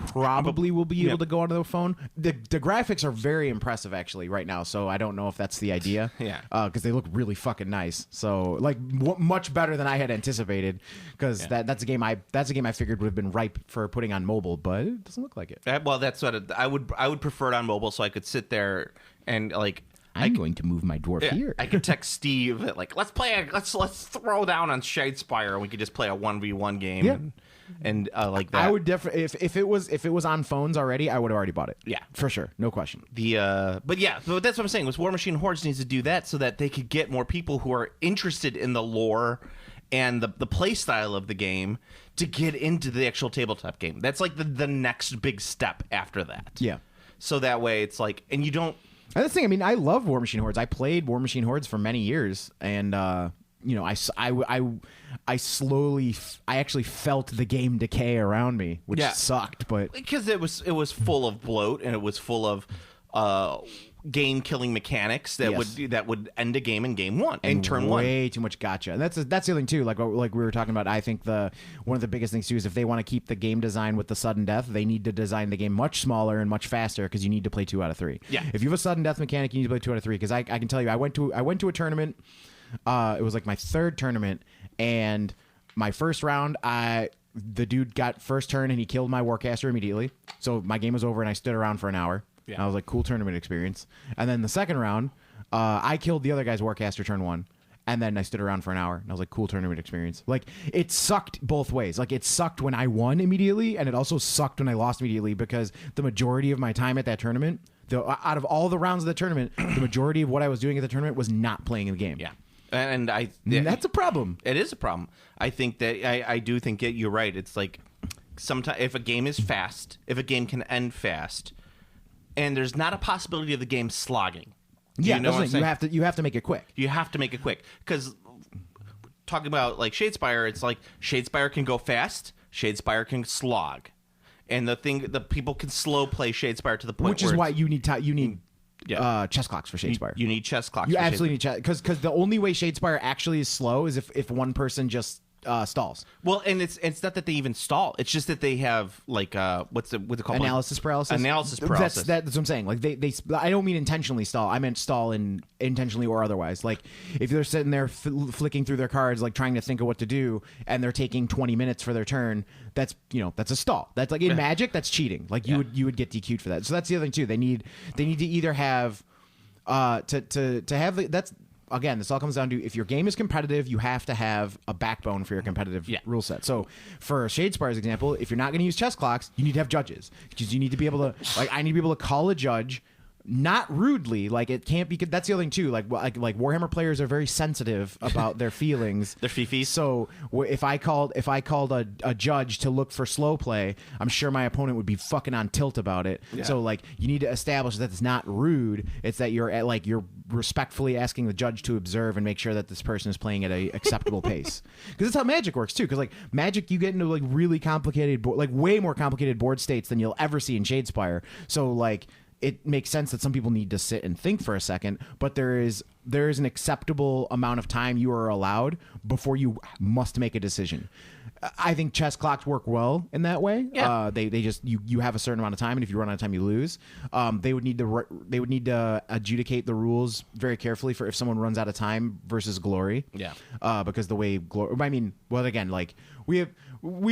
Speaker 2: probably will be able to go onto the phone. The graphics are very impressive actually right now, so I don't know if that's the idea.
Speaker 3: Yeah,
Speaker 2: because they look really fucking nice. So like much better than I had anticipated. Because that's a game I figured would have been ripe for putting on mobile, but it doesn't look like it.
Speaker 3: Well, that's what I would prefer it on mobile, so I could sit there and like.
Speaker 2: I'm going to move my dwarf here.
Speaker 3: I could text Steve like, let's throw down on Shadespire, and we could just play a 1v1 game.
Speaker 2: Yeah.
Speaker 3: And like that.
Speaker 2: I would definitely if it was on phones already, I would have already bought it.
Speaker 3: Yeah,
Speaker 2: for sure, no question.
Speaker 3: But that's what I'm saying. Was Warmachine Hordes needs to do that so that they could get more people who are interested in the lore and the play style of the game to get into the actual tabletop game. That's like the next big step after that.
Speaker 2: Yeah.
Speaker 3: So that way it's like, and you don't.
Speaker 2: And the thing, I mean, I love Warmachine Hordes. I played Warmachine Hordes for many years, and you know, I slowly, I actually felt the game decay around me, which sucked. But
Speaker 3: because it was full of bloat and it was full of game killing mechanics that would end a game in game one and turn one.
Speaker 2: Way too much gotcha. And that's the other thing too. Like we were talking about, I think one of the biggest things too is if they want to keep the game design with the sudden death, they need to design the game much smaller and much faster because you need to play 2 out of 3.
Speaker 3: Yeah.
Speaker 2: If you have a sudden death mechanic, you need to play 2 out of 3. Because I can tell you, I went to a tournament. It was like my 3rd tournament, and my first round, the dude got first turn and he killed my Warcaster immediately. So my game was over and I stood around for an hour. Yeah. I was like, cool tournament experience. And then the second round, I killed the other guy's Warcaster turn 1. And then I stood around for an hour. And I was like, cool tournament experience. Like, it sucked both ways. Like, it sucked when I won immediately, and it also sucked when I lost immediately because the majority of my time at that tournament, out of all the rounds of the tournament, the majority of what I was doing at the tournament was not playing in the game.
Speaker 3: Yeah. And
Speaker 2: that's a problem.
Speaker 3: It is a problem. I think that I do think that you're right. It's like sometimes if a game is fast, if a game can end fast, and there's not a possibility of the game slogging.
Speaker 2: Yeah, you know what I'm saying? You have to make it quick.
Speaker 3: You have to make it quick because talking about like Shadespire, it's like Shadespire can go fast, Shadespire can slog, and the people can slow play Shadespire to the point
Speaker 2: which is why you need chess clocks for Shadespire.
Speaker 3: You need chess clocks.
Speaker 2: You absolutely need chess because the only way Shadespire actually is slow is if one person just stalls.
Speaker 3: Well, and it's not that they even stall. It's just that they have like what's it called?
Speaker 2: Analysis paralysis.
Speaker 3: Analysis paralysis.
Speaker 2: That's what I'm saying. Like they I don't mean intentionally stall. I meant stall intentionally or otherwise. Like if they're sitting there flicking through their cards, like trying to think of what to do, and they're taking 20 minutes for their turn. That's a stall. That's like in Magic. That's cheating. Like you would get DQ'd for that. So that's the other thing too. They need to either have to have that's. Again, this all comes down to if your game is competitive, you have to have a backbone for your competitive rule set. So for Shadespire's example, if you're not going to use chess clocks, you need to have judges because you need to be able to I need to be able to call a judge. Not rudely, like it can't be. That's the other thing too. Like Warhammer players are very sensitive about their feelings,
Speaker 3: their fifis.
Speaker 2: So if I called a judge to look for slow play, I'm sure my opponent would be fucking on tilt about it. Yeah. So like you need to establish that it's not rude. It's that you're respectfully asking the judge to observe and make sure that this person is playing at a acceptable pace. Because that's how Magic works too. Because like Magic, you get into like really complicated, way more complicated board states than you'll ever see in Shadespire. So like. it makes sense that some people need to sit and think for a second, but there is an acceptable amount of time you are allowed before you must make a decision. I think chess clocks work well in that way.
Speaker 3: Yeah.
Speaker 2: They just you have a certain amount of time, and if you run out of time, you lose. They would need to adjudicate the rules very carefully for if someone runs out of time versus glory.
Speaker 3: Yeah.
Speaker 2: Because the way glory, I mean, well, again, like we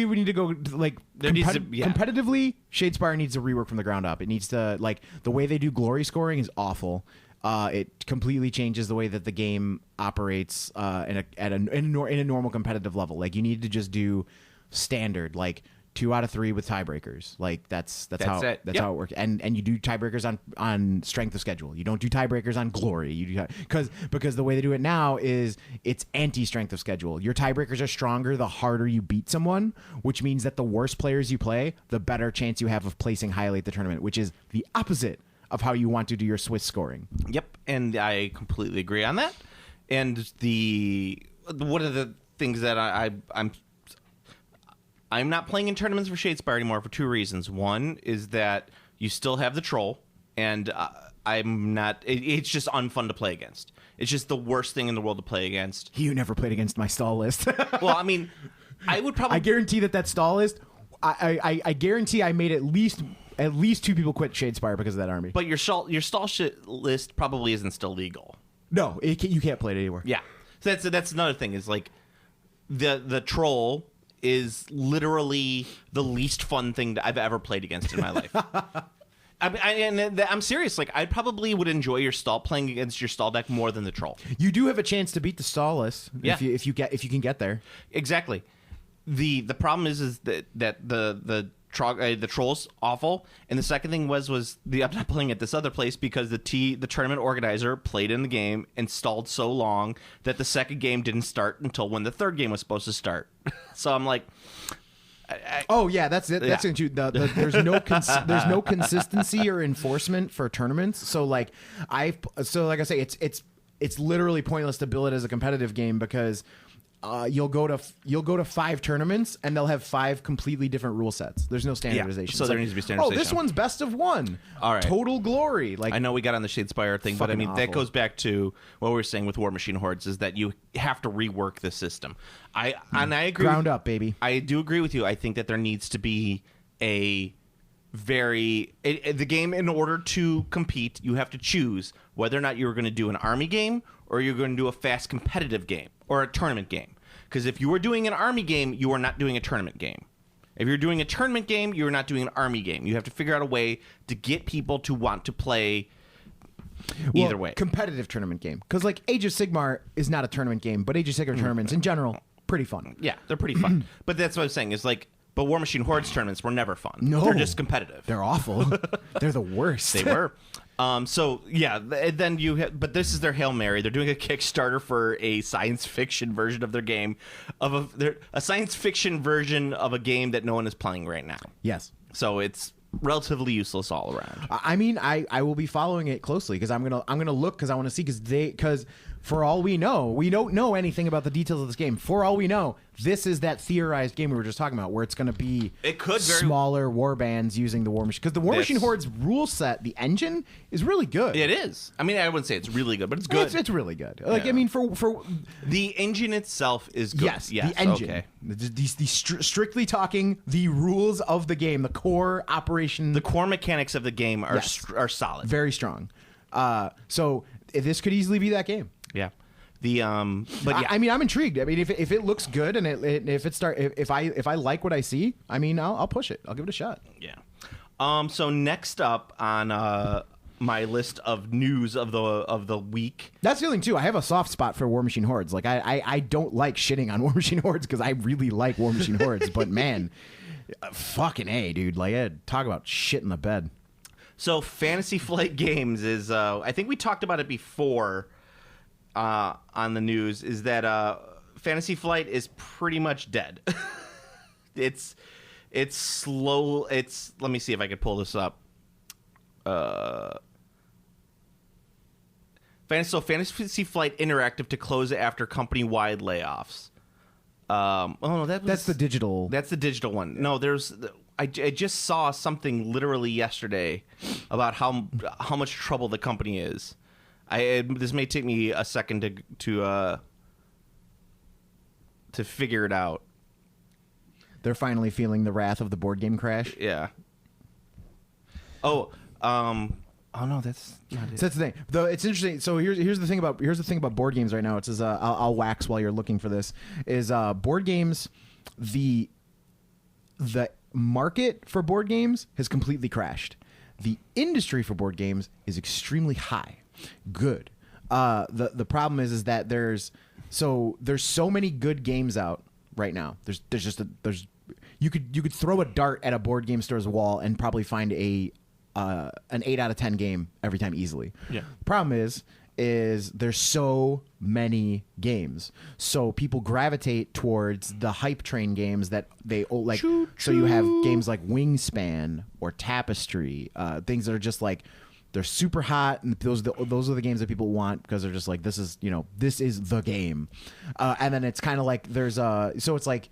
Speaker 2: would need to go like competitively. Shadespire needs to rework from the ground up. It needs to like the way they do glory scoring is awful. It completely changes the way that the game operates in a normal competitive level. Like you need to just do standard, like 2 out of 3 with tiebreakers. Like that's how
Speaker 3: it.
Speaker 2: that's how it works. And you do tiebreakers on strength of schedule. You don't do tiebreakers on glory. You do because the way they do it now is it's anti-strength of schedule. Your tiebreakers are stronger the harder you beat someone, which means that the worse players you play, the better chance you have of placing highly at the tournament, which is the opposite of how you want to do your Swiss scoring.
Speaker 3: Yep, and I completely agree on that. And one of the things that I'm not playing in tournaments for Shadespire anymore for 2 reasons. One is that you still have the troll, and I'm not. It's just unfun to play against. It's just the worst thing in the world to play against.
Speaker 2: You never played against my stall list.
Speaker 3: Well, I mean, I would probably.
Speaker 2: I guarantee that stall list. I guarantee I made at least 2 people quit Shadespire because of that army.
Speaker 3: But your stall shit list probably isn't still legal.
Speaker 2: No, you can't play it anymore.
Speaker 3: Yeah, so that's another thing. Is like the troll is literally the least fun thing that I've ever played against in my life. I'm serious. Like I probably would enjoy your stall playing against your stall deck more than the troll.
Speaker 2: You do have a chance to beat the stall list if you can get there.
Speaker 3: Exactly. The problem is that the troll's awful, and the second thing was I'm not playing at this other place because the tournament organizer played in the game and stalled so long that the second game didn't start until when the third game was supposed to start. So I'm like,
Speaker 2: that's it. That's into there's no consistency or enforcement for tournaments. So like I say, it's literally pointless to build it as a competitive game because. You'll go to 5 tournaments and they'll have 5 completely different rule sets. There's no standardization.
Speaker 3: So there needs to be standardization.
Speaker 2: Oh, this one's best of 1.
Speaker 3: All right.
Speaker 2: Total glory. Like
Speaker 3: I know we got on the Shadespire thing, but I mean
Speaker 2: awful.
Speaker 3: that goes back to what we were saying with Warmachine Hordes is that you have to rework the system. I agree.
Speaker 2: Ground up, baby.
Speaker 3: I do agree with you. I think that there needs to be the game, in order to compete, you have to choose whether or not you're going to do an army game or you're going to do a fast competitive game or a tournament game. Because if you are doing an army game, you are not doing a tournament game. If you're doing a tournament game, you are not doing an army game. You have to figure out a way to get people to want to play either way.
Speaker 2: Competitive tournament game. Because like Age of Sigmar is not a tournament game, but Age of Sigmar tournaments in general, pretty fun.
Speaker 3: Yeah, they're pretty fun. But that's what I'm saying is like, but Warmachine Hordes tournaments were never fun.
Speaker 2: No.
Speaker 3: They're just competitive.
Speaker 2: They're awful. They're the worst.
Speaker 3: They were. So yeah, then but this is their Hail Mary. They're doing a Kickstarter for a science fiction version of their game, a science fiction version of a game that no one is playing right now.
Speaker 2: Yes.
Speaker 3: So it's relatively useless all around.
Speaker 2: I mean, I will be following it closely because I'm gonna look because I want to see because for all we know, we don't know anything about the details of this game. For all we know, this is that theorized game we were just talking about, where it's going to be smaller war bands using the War Machine. Because the War Machine Hordes rule set, the engine, is really good.
Speaker 3: It is. I mean, I wouldn't say it's really good, but it's good.
Speaker 2: It's really good. Like I mean, for
Speaker 3: the engine itself is good.
Speaker 2: Yes, the engine. Okay. Strictly talking, the rules of the game, the core operation,
Speaker 3: the core mechanics of the game are solid,
Speaker 2: very strong. So this could easily be that game.
Speaker 3: Yeah. But yeah.
Speaker 2: I mean, I'm intrigued. I mean, if it looks good and if I like what I see, I mean, I'll push it. I'll give it a shot.
Speaker 3: Yeah. So next up on my list of news of the week.
Speaker 2: That's the thing too. I have a soft spot for Warmachine Hordes. Like I don't like shitting on Warmachine Hordes because I really like Warmachine Hordes. But man, fucking A, dude. Like, talk about shit in the bed.
Speaker 3: So Fantasy Flight Games is. I think we talked about it before. On the news is that Fantasy Flight is pretty much dead. It's slow. Let me see if I could pull this up. Fantasy Flight Interactive to close after company-wide layoffs. No, that's
Speaker 2: the digital.
Speaker 3: That's the digital one. No, I just saw something literally yesterday about how much trouble the company is. This may take me a second to figure it out.
Speaker 2: They're finally feeling the wrath of the board game crash.
Speaker 3: Yeah. Oh no, that's not it.
Speaker 2: So that's the thing. Though it's interesting. So here's the thing about board games right now. It says I'll wax while you're looking for this. Is board games the market for board games has completely crashed. The industry for board games is extremely high. Good. The problem is that there's so many good games out right now. There's you could throw a dart at a board game store's wall and probably find an 8 out of 10 game every time easily.
Speaker 3: Yeah.
Speaker 2: The problem is there's so many games, so people gravitate towards the hype train games that they like. So you have games like Wingspan or Tapestry, things that are just like they're super hot, and those are the games that people want because they're just like this is the game, and then it's kind of like there's so it's like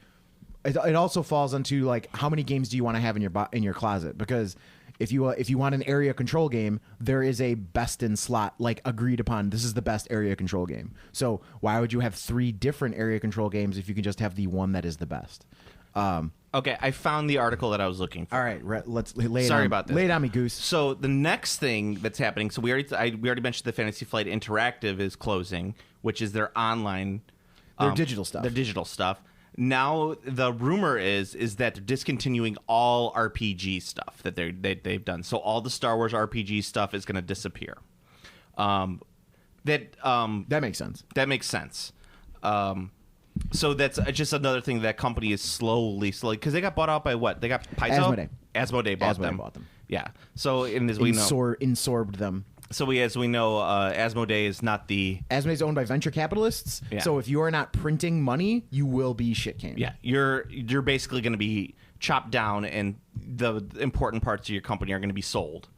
Speaker 2: it also falls into like how many games do you want to have in your closet, because if you want an area control game, there is a best in slot, like agreed upon. This is the best area control game. So why would you have 3 different area control games if you can just have the one that is the best?
Speaker 3: Okay, I found the article that I was looking for.
Speaker 2: All right, let's lay it
Speaker 3: Sorry
Speaker 2: on,
Speaker 3: about this.
Speaker 2: Lay it on me, Goose.
Speaker 3: So the next thing that's happening, so we already mentioned the Fantasy Flight Interactive is closing, which is their online,
Speaker 2: Their digital stuff.
Speaker 3: Their digital stuff. Now the rumor is that they're discontinuing all RPG stuff that they've done. So all the Star Wars RPG stuff is going to disappear. That
Speaker 2: makes sense.
Speaker 3: That makes sense. So that's just another thing that company is slowly, because they got bought out by what? They got Paizo? Asmodee bought them. Yeah. So as we know,
Speaker 2: Insorbed them.
Speaker 3: So as we know, Asmodee is not the...
Speaker 2: Asmodee is owned by venture capitalists.
Speaker 3: Yeah.
Speaker 2: So if you are not printing money, you will be shit canned.
Speaker 3: Yeah, you're basically going to be chopped down, and the important parts of your company are going to be sold.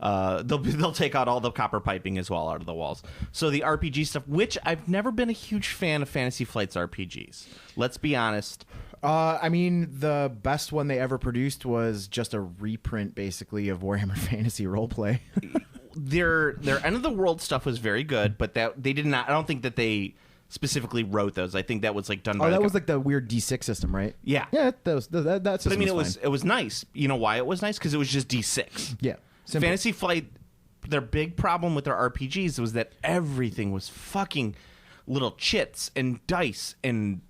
Speaker 3: They'll take out all the copper piping as well out of the walls. So the RPG stuff, which I've never been a huge fan of Fantasy Flight's RPGs. Let's be honest.
Speaker 2: I mean, the best one they ever produced was just a reprint, basically, of Warhammer Fantasy Roleplay.
Speaker 3: Their End of the World stuff was very good, but that they did not. I don't think that they specifically wrote those. I think that was like done by.
Speaker 2: Oh, that was like the weird D6 system, right?
Speaker 3: Yeah,
Speaker 2: yeah. That system.
Speaker 3: But I mean,
Speaker 2: was
Speaker 3: it was nice. You know why it was nice? Because it was just D6.
Speaker 2: Yeah. Simple.
Speaker 3: Fantasy Flight. Their big problem with their RPGs was that everything was fucking little chits and dice and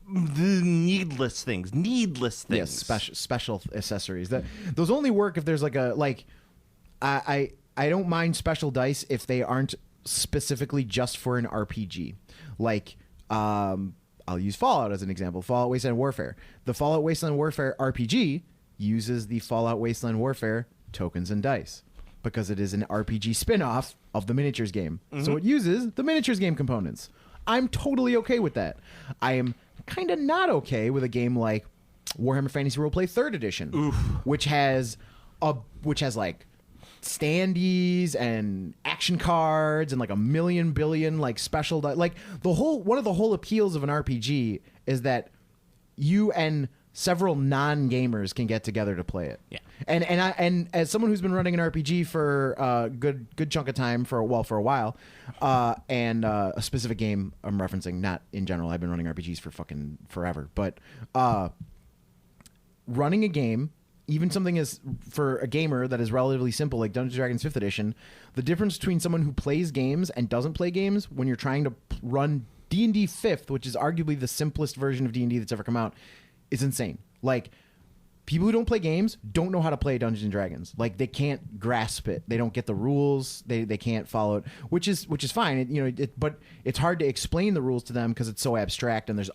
Speaker 3: the needless things.
Speaker 2: Yes, special accessories. Those only work if there's I don't mind special dice if they aren't specifically just for an RPG. Like, I'll use Fallout as an example. Fallout Wasteland Warfare. The Fallout Wasteland Warfare RPG uses the Fallout Wasteland Warfare tokens and dice because it is an RPG spin-off of the miniatures game. Mm-hmm. So it uses the miniatures game components. I'm totally okay with that. I am kind of not okay with a game like Warhammer Fantasy Roleplay 3rd Edition, which has like standees and action cards and like a million billion like special like one of the whole appeals of an RPG is that you and several non-gamers can get together to play it.
Speaker 3: Yeah.
Speaker 2: And as someone who's been running an RPG for a good chunk of time for a while, and a specific game I'm referencing, not in general. I've been running RPGs for fucking forever, but running a game, even something as for a gamer that is relatively simple, like Dungeons & Dragons 5th Edition, the difference between someone who plays games and doesn't play games when you're trying to run D&D 5th, which is arguably the simplest version of D&D that's ever come out, is insane. Like, people who don't play games don't know how to play Dungeons & Dragons. Like, they can't grasp it. They don't get the rules. They can't follow it, which is fine. But it's hard to explain the rules to them because it's so abstract, and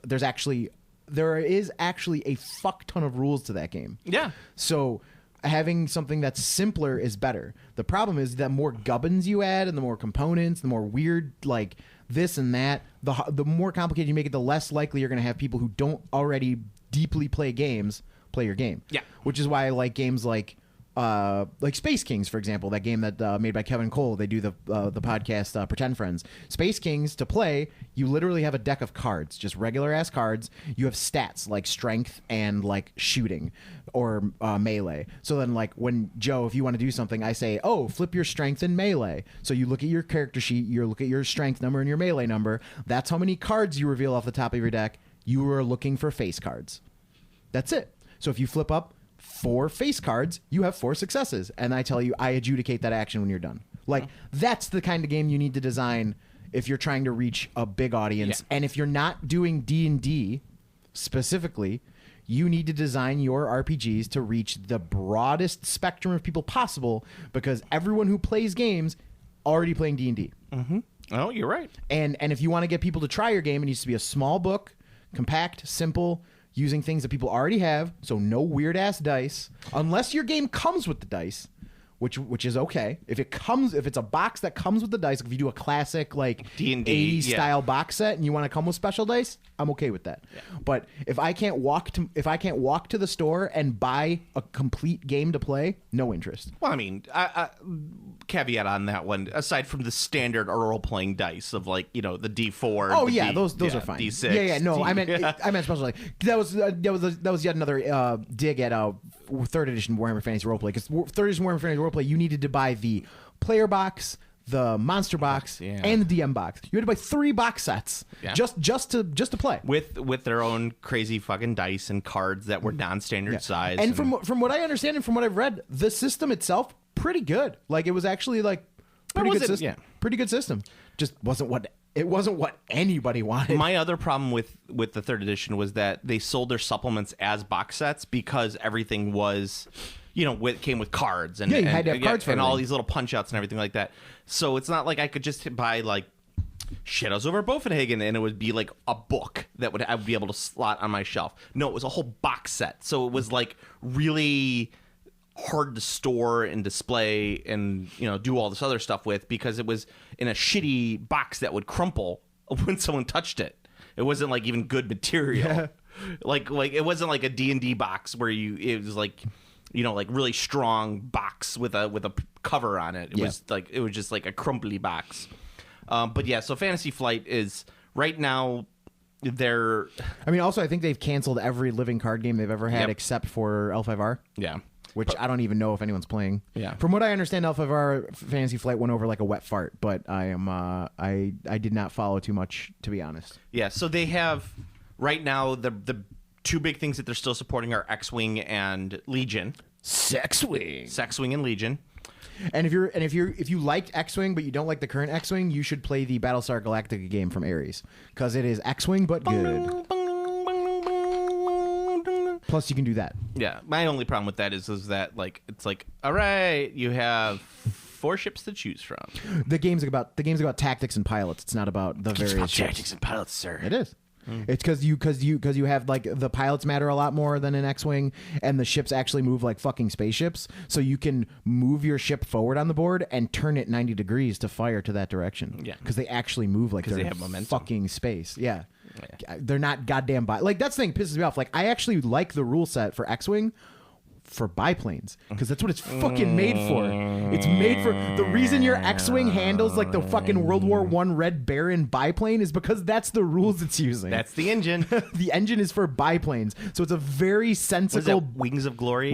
Speaker 2: there is actually a fuck ton of rules to that game.
Speaker 3: Yeah.
Speaker 2: So having something that's simpler is better. The problem is that more gubbins you add and the more components, the more weird like this and that, the more complicated you make it, the less likely you're going to have people who don't already deeply play games play your game.
Speaker 3: Yeah.
Speaker 2: Which is why I like games like like Space Kings, for example, that game that made by Kevin Cole. They do the podcast Pretend Friends. Space Kings, to play, you literally have a deck of cards, just regular ass cards. You have stats like strength and like shooting or melee. So then, like when Joe, if you want to do something, I say, oh, flip your strength and melee. So you look at your character sheet, you look at your strength number and your melee number. That's how many cards you reveal off the top of your deck. You are looking for face cards. That's it. So if you flip up 4 face cards, you have 4 successes. And I tell you, I adjudicate that action when you're done. Like, that's the kind of game you need to design if you're trying to reach a big audience.
Speaker 3: Yeah.
Speaker 2: And if you're not doing D&D specifically, you need to design your RPGs to reach the broadest spectrum of people possible, because everyone who plays games already playing D&D.
Speaker 3: Mm-hmm. Oh, you're right.
Speaker 2: And if you want to get people to try your game, it needs to be a small book, compact, simple, using things that people already have, so no weird-ass dice, unless your game comes with the dice, which is okay. If it's a box that comes with the dice, if you do a classic like
Speaker 3: D&D
Speaker 2: 80s style box set and you want to come with special dice, I'm okay with that. Yeah. But if I can't walk to the store and buy a complete game to play, no interest.
Speaker 3: Well, I mean, I caveat on that one. Aside from the standard role-playing dice of like the D4.
Speaker 2: Oh yeah, those are fine.
Speaker 3: D6.
Speaker 2: Yeah. No, I meant special. Like that was yet another dig at 3rd edition Warhammer Fantasy Roleplay, because 3rd edition Warhammer Fantasy Roleplay, you needed to buy the player box, the monster box, and the DM box. You had to buy 3 box sets just to play
Speaker 3: with their own crazy fucking dice and cards that were non-standard size.
Speaker 2: And from what I understand and from what I've read, the system itself pretty good. Like it was actually like pretty good system. Yeah. Pretty good system. Just wasn't what anybody wanted.
Speaker 3: My other problem with the 3rd edition was that they sold their supplements as box sets, because everything was, came with cards and
Speaker 2: you had to have cards for
Speaker 3: and
Speaker 2: everything.
Speaker 3: all these little punch outs and everything like that. So it's not like I could just buy like Shadows over Bovenhagen and it would be like a book that I would be able to slot on my shelf. No, it was a whole box set. So it was like really hard to store and display and do all this other stuff with, because it was in a shitty box that would crumple when someone touched it. It wasn't like even good material. Yeah. Like it wasn't like a D&D box where it was like like really strong box with a cover on it. It was just like a crumply box. But yeah, so Fantasy Flight is right now
Speaker 2: also I think they've canceled every living card game they've ever had except for L5R.
Speaker 3: Yeah.
Speaker 2: Which I don't even know if anyone's playing.
Speaker 3: Yeah.
Speaker 2: From what I understand, L5R Fantasy Flight went over like a wet fart, but I did not follow too much, to be honest.
Speaker 3: Yeah. So they have right now the 2 big things that they're still supporting are X-Wing and Legion. Sexwing and Legion.
Speaker 2: And if you liked X-Wing but you don't like the current X-Wing, you should play the Battlestar Galactica game from Ares, because it is X-Wing but good. Plus, you can do that.
Speaker 3: Yeah, my only problem with that is that like it's like, all right, you have 4 ships to choose from.
Speaker 2: The game's about tactics and pilots. It's not about the various ships.
Speaker 3: Tactics and pilots, sir.
Speaker 2: It is. It's because you have like the pilots matter a lot more than an X-Wing, and the ships actually move like fucking spaceships. So you can move your ship forward on the board and turn it 90 degrees to fire to that direction.
Speaker 3: Yeah,
Speaker 2: because they actually move like they're
Speaker 3: have momentum.
Speaker 2: Fucking space. Yeah. They're not goddamn like that's the thing pisses me off. Like I actually like the rule set for X-Wing for biplanes, because that's what it's fucking made for. It's made for the reason your X-Wing handles like the fucking World War I Red Baron biplane is because that's the rules it's using.
Speaker 3: That's the engine.
Speaker 2: The engine is for biplanes, so it's a very sensical
Speaker 3: Wings of Glory.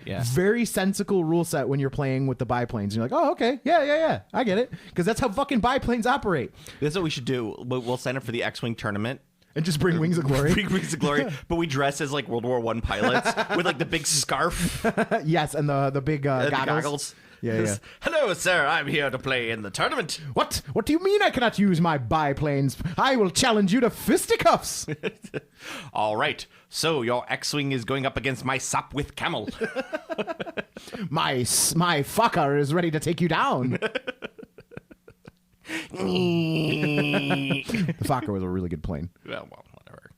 Speaker 2: Yeah, very sensical rule set when you're playing with the biplanes. And you're like, oh, okay, yeah, I get it, because that's how fucking biplanes operate.
Speaker 3: That's what we should do. We'll sign up for the X-Wing tournament.
Speaker 2: And just bring Wings of Glory.
Speaker 3: Bring Wings of Glory, but we dress as like World War I pilots with like the big scarf.
Speaker 2: Yes, and the big goggles. Yeah.
Speaker 3: Hello, sir. I'm here to play in the tournament.
Speaker 2: What? What do you mean I cannot use my biplanes? I will challenge you to fisticuffs.
Speaker 3: All right. So your X-Wing is going up against my sap with camel.
Speaker 2: My fucker is ready to take you down. The Fokker was a really good plane.
Speaker 3: Well, whatever.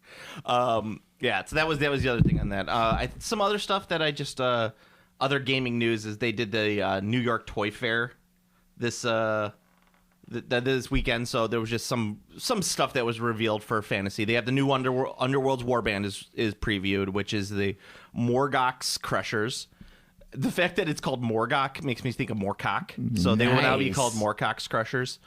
Speaker 3: Yeah, so that was the other thing on that. Some other stuff that I just other gaming news is they did the New York Toy Fair this weekend. So there was just some stuff that was revealed for fantasy. They have the new Underworld's Warband is previewed, which is the Morgox Crushers. the fact that it's called Morgok makes me think of Moorcock. So they will now be
Speaker 2: Nice.
Speaker 3: called Moorcock's Crushers.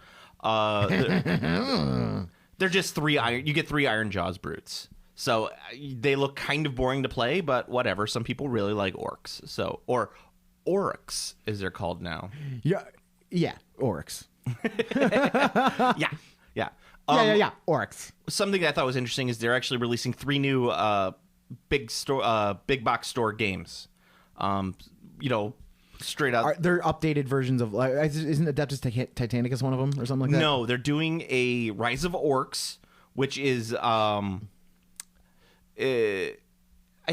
Speaker 3: They're just 3 iron. You get 3 Iron Jaws brutes. So they look kind of boring to play, but whatever. Some people really like orcs. So or Oryx, as they're called now.
Speaker 2: Yeah, Oryx.
Speaker 3: Yeah.
Speaker 2: Yeah, Oryx.
Speaker 3: Something that I thought was interesting is they're actually releasing 3 new big box store games. Straight up.
Speaker 2: They're updated versions of. Isn't Adeptus Titanicus one of them or something like that?
Speaker 3: No, they're doing a Rise of Orcs, which is I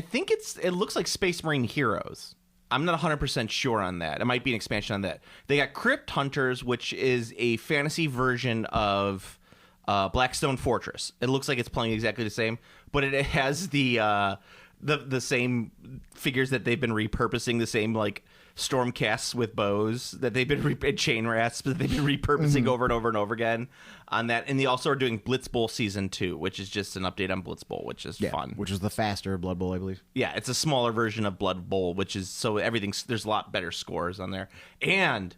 Speaker 3: think it looks like Space Marine Heroes. I'm not 100% sure on that. It might be an expansion on that. They got Crypt Hunters, which is a fantasy version of Blackstone Fortress. It looks like it's playing exactly the same, but it has the same figures that they've been repurposing, the same like Stormcasts with bows that they've been chain rasps that they've been repurposing over and over and over again on that. And they also are doing Blitz Bowl Season 2, which is just an update on Blitz Bowl, which is fun.
Speaker 2: Which is the faster Blood Bowl, I believe.
Speaker 3: Yeah, it's a smaller version of Blood Bowl, which is so there's a lot better scores on there. And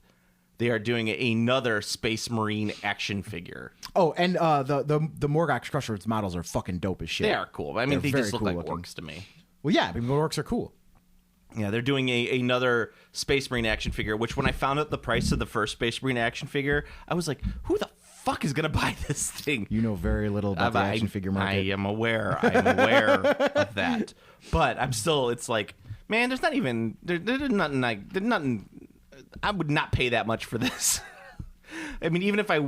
Speaker 3: they are doing another Space Marine action figure.
Speaker 2: Oh, and the Morgok Crushers models are fucking dope as shit.
Speaker 3: They are cool. I mean,
Speaker 2: They're
Speaker 3: they just
Speaker 2: very
Speaker 3: look like
Speaker 2: cool looking.
Speaker 3: orcs to me.
Speaker 2: Well, yeah, I mean, orcs are cool.
Speaker 3: Yeah, they're doing another Space Marine action figure, which when I found out the price of the first Space Marine action figure, I was like, who the fuck is going to buy this thing?
Speaker 2: You know very little about the action figure market.
Speaker 3: I am aware of that. But I'm still, it's like, man, there's nothing, I would not pay that much for this. I mean, even if I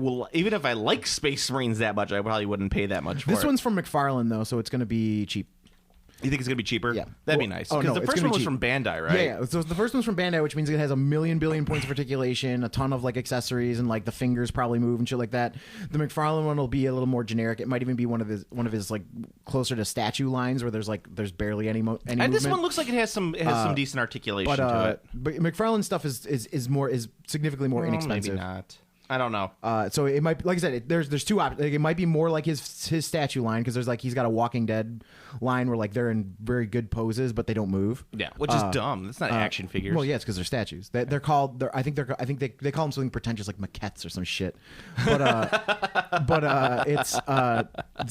Speaker 3: like Space Marines that much, I probably wouldn't pay that much for it.
Speaker 2: This one's from McFarlane, though, so it's going to be cheap.
Speaker 3: You think it's going to be cheaper?
Speaker 2: Yeah.
Speaker 3: That'd be nice.
Speaker 2: Oh,
Speaker 3: Because
Speaker 2: no,
Speaker 3: the
Speaker 2: it's
Speaker 3: first
Speaker 2: gonna
Speaker 3: one
Speaker 2: be
Speaker 3: was
Speaker 2: cheap.
Speaker 3: from Bandai, right?
Speaker 2: Yeah. So the first one's from Bandai, which means it has a billion points of articulation, a ton of like accessories, and like the fingers probably move and shit like that. The McFarlane one will be a little more generic. It might even be one of his like closer to statue lines where there's barely any
Speaker 3: And
Speaker 2: movement.
Speaker 3: this one looks like it has some decent articulation to it.
Speaker 2: But McFarlane stuff is significantly more inexpensive.
Speaker 3: Maybe not. I don't know.
Speaker 2: So it might, like I said, there's two options. Like, it might be more like his statue line because there's like he's got a Walking Dead line where like they're in very good poses but they don't move.
Speaker 3: Yeah, which is dumb. That's not action figures.
Speaker 2: Well, yeah, it's because they're statues. They're called. I think they call them something pretentious like maquettes or some shit. But it's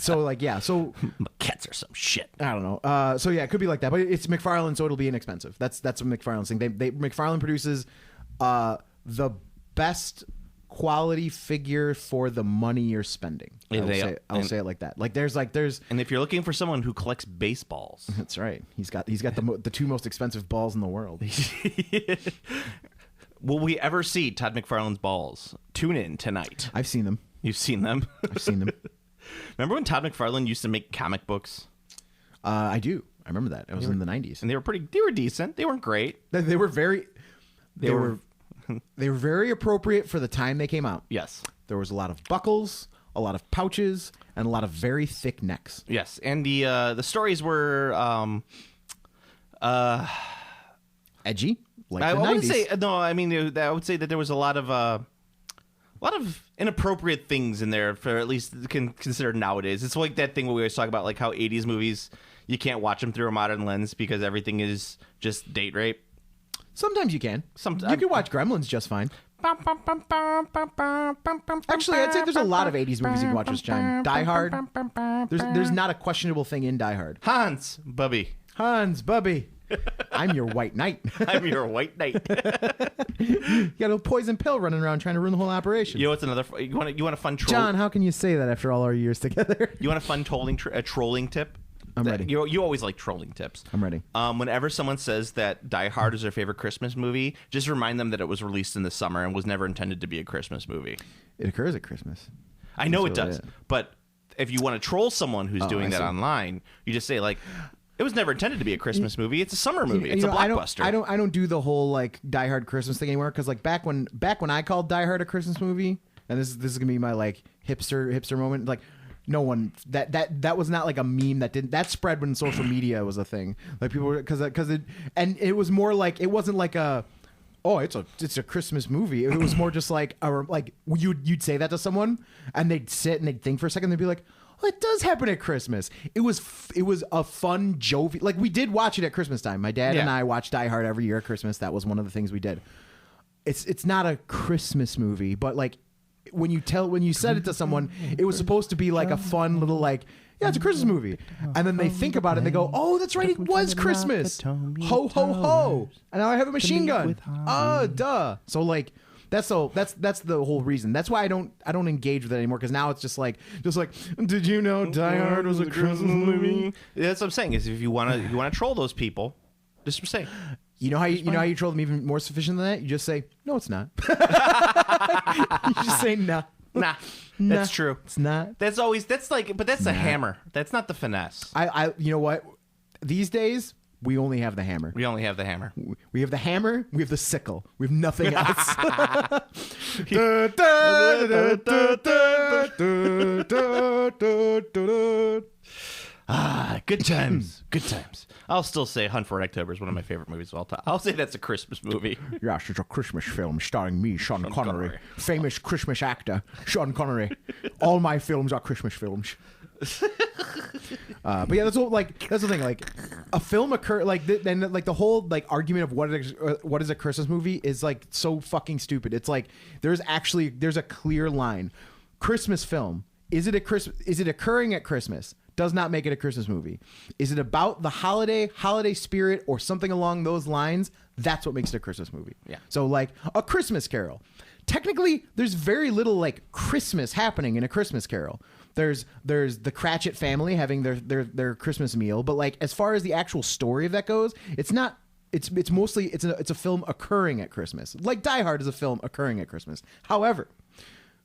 Speaker 2: so like yeah. So
Speaker 3: Maquettes are some shit.
Speaker 2: I don't know. So yeah, it could be like that. But it's McFarlane, so it'll be inexpensive. That's what McFarlane's thing. McFarlane produces the best quality figure for the money you're spending. I'll say it like that. Like there's
Speaker 3: And if you're looking for someone who collects baseballs,
Speaker 2: that's right. He's got the 2 most expensive balls in the world.
Speaker 3: will we ever see Todd McFarlane's balls? Tune in tonight.
Speaker 2: I've seen them.
Speaker 3: You've seen them?
Speaker 2: I've seen them.
Speaker 3: Remember when Todd McFarlane used to make comic books?
Speaker 2: I do. I remember that. It was in the 90s.
Speaker 3: And they were decent. They weren't great.
Speaker 2: They were very they were very appropriate for the time they came out.
Speaker 3: Yes.
Speaker 2: There was a lot of buckles, a lot of pouches, and a lot of very thick necks.
Speaker 3: Yes, and the stories were
Speaker 2: Edgy, like
Speaker 3: I
Speaker 2: the 90s.
Speaker 3: wouldn't say no. I mean, I would say that there was a lot of inappropriate things in there for at least considered nowadays. It's like that thing where we always talk about, like how 80s movies you can't watch them through a modern lens because everything is just date rape.
Speaker 2: Sometimes you can. You can watch Gremlins just fine. Actually, I'd say there's a lot of 80s movies you can watch just fine. Die Hard. There's not a questionable thing in Die Hard.
Speaker 3: Hans, Bubby.
Speaker 2: Hans, Bubby. I'm your white knight.
Speaker 3: I'm your white knight.
Speaker 2: You got a poison pill running around trying to ruin the whole operation.
Speaker 3: You know what's another? You want a fun troll?
Speaker 2: John, how can you say that after all our years together?
Speaker 3: You want a fun trolling tip?
Speaker 2: I'm ready.
Speaker 3: You always like trolling tips.
Speaker 2: I'm ready.
Speaker 3: Whenever someone says that Die Hard is their favorite Christmas movie, just remind them that it was released in the summer and was never intended to be a Christmas movie.
Speaker 2: It occurs at Christmas.
Speaker 3: I know it
Speaker 2: That's really
Speaker 3: does,
Speaker 2: it.
Speaker 3: but if you want to troll someone who's doing that
Speaker 2: see.
Speaker 3: online, you just say like, it was never intended to be a Christmas movie. It's a summer movie. It's a blockbuster.
Speaker 2: I don't do the whole like Die Hard Christmas thing anymore because like back when I called Die Hard a Christmas movie, and this is gonna be my like hipster moment. Like no one that was not like a meme that spread when social media was a thing. Like people were because it was more like it wasn't like a. Oh, it's a Christmas movie. It was more just like you'd say that to someone and they'd sit and they'd think for a second. They'd be like, oh, it does happen at Christmas. It was a fun, jovial. Like, we did watch it at Christmas time. My dad and I watch Die Hard every year at Christmas. That was one of the things we did. It's not a Christmas movie, but like when you said it to someone, it was supposed to be like a fun little like, yeah, it's a Christmas movie. And then they think about it and they go, oh, that's right, it was Christmas. Ho ho ho. And now I have a machine gun. Duh. So like that's the whole reason. That's why I don't engage with it anymore, because now it's just like did you know Die Hard was a Christmas movie?
Speaker 3: That's what I'm saying. Is if you wanna troll those people, just say.
Speaker 2: You know how you troll them even more sufficient than that? You just say, no, it's not. You just say no.
Speaker 3: Nah. That's true.
Speaker 2: It's not.
Speaker 3: That's the hammer. That's not the finesse.
Speaker 2: I you know what? These days we only have the hammer.
Speaker 3: We only have the hammer.
Speaker 2: We have the hammer, we have the sickle. We have nothing else.
Speaker 3: Good times. Good times. I'll still say Hunt for Red October is one of my favorite movies of all time. I'll say that's a Christmas movie.
Speaker 2: Yes, it's a Christmas film starring me, Sean Connery. Famous Christmas actor, Sean Connery. All my films are Christmas films. But yeah, that's the thing. Like, a film and like the whole like argument of what is a Christmas movie is like so fucking stupid. It's like there's a clear line. Christmas film. Is it occurring at Christmas? Does not make it a Christmas movie. Is it about the holiday spirit, or something along those lines? That's what makes it a Christmas movie.
Speaker 3: Yeah.
Speaker 2: So like A Christmas Carol. Technically, there's very little like Christmas happening in A Christmas Carol. There's the Cratchit family having their Christmas meal, but like as far as the actual story of that goes, it's not. It's mostly it's a film occurring at Christmas. Like Die Hard is a film occurring at Christmas. However,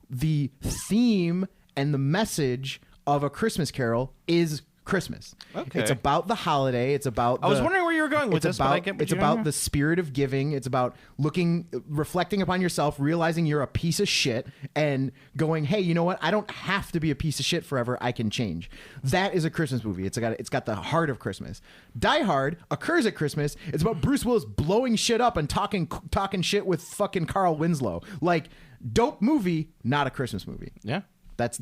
Speaker 2: the theme and the message of A Christmas Carol is Christmas.
Speaker 3: Okay.
Speaker 2: It's about the holiday. It's about
Speaker 3: I was wondering where you were going with this, but I get what
Speaker 2: it's
Speaker 3: you're doing
Speaker 2: about
Speaker 3: here.
Speaker 2: the spirit of giving. It's about reflecting upon yourself, realizing you're a piece of shit, and going, hey, you know what? I don't have to be a piece of shit forever. I can change. That is a Christmas movie. It's got the heart of Christmas. Die Hard occurs at Christmas. It's about Bruce Willis blowing shit up and talking shit with fucking Carl Winslow. Like, dope movie, not a Christmas movie.
Speaker 3: Yeah.
Speaker 2: That's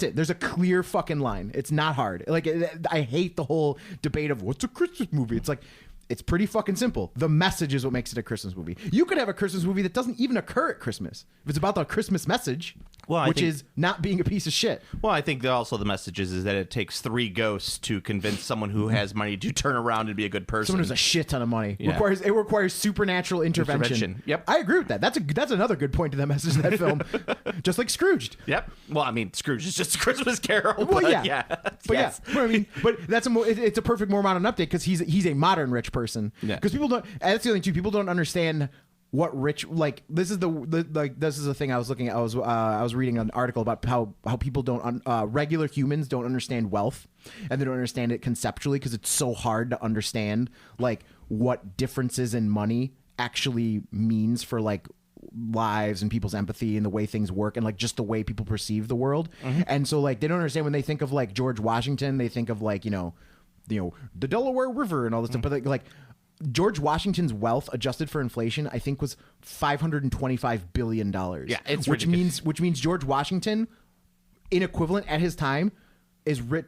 Speaker 2: it. There's a clear fucking line. It's not hard. Like, I hate the whole debate of what's a Christmas movie. It's like, it's pretty fucking simple. The message is what makes it a Christmas movie. You could have a Christmas movie that doesn't even occur at Christmas. If it's about the Christmas message, which is not being a piece of shit.
Speaker 3: Well, I think that also the message is that it takes 3 ghosts to convince someone who has money to turn around and be a good person.
Speaker 2: Someone who's a shit ton of money.
Speaker 3: Yeah.
Speaker 2: It requires supernatural intervention.
Speaker 3: Yep.
Speaker 2: I agree with that. That's another good point to the message of that film. Just like Scrooged.
Speaker 3: Yep. Well, I mean, Scrooge is just a Christmas Carol.
Speaker 2: Well,
Speaker 3: but
Speaker 2: yeah. But
Speaker 3: yes.
Speaker 2: yeah. I mean, but it's a perfect more modern update, because he's a modern rich person.
Speaker 3: Yeah.
Speaker 2: Because people don't. And that's the other thing too. People don't understand what rich, like, this is the thing I was looking at. I was reading an article about how people don't regular humans don't understand wealth, and they don't understand it conceptually, because it's so hard to understand like what differences in money actually means for like lives and people's empathy and the way things work, and like just the way people perceive the world. And so like they don't understand when they think of like George Washington, they think of like, you know, the Delaware River and all this stuff, but like George Washington's wealth adjusted for inflation, I think, was $525 billion.
Speaker 3: Yeah, it's
Speaker 2: which
Speaker 3: ridiculous.
Speaker 2: means George Washington, in equivalent at his time,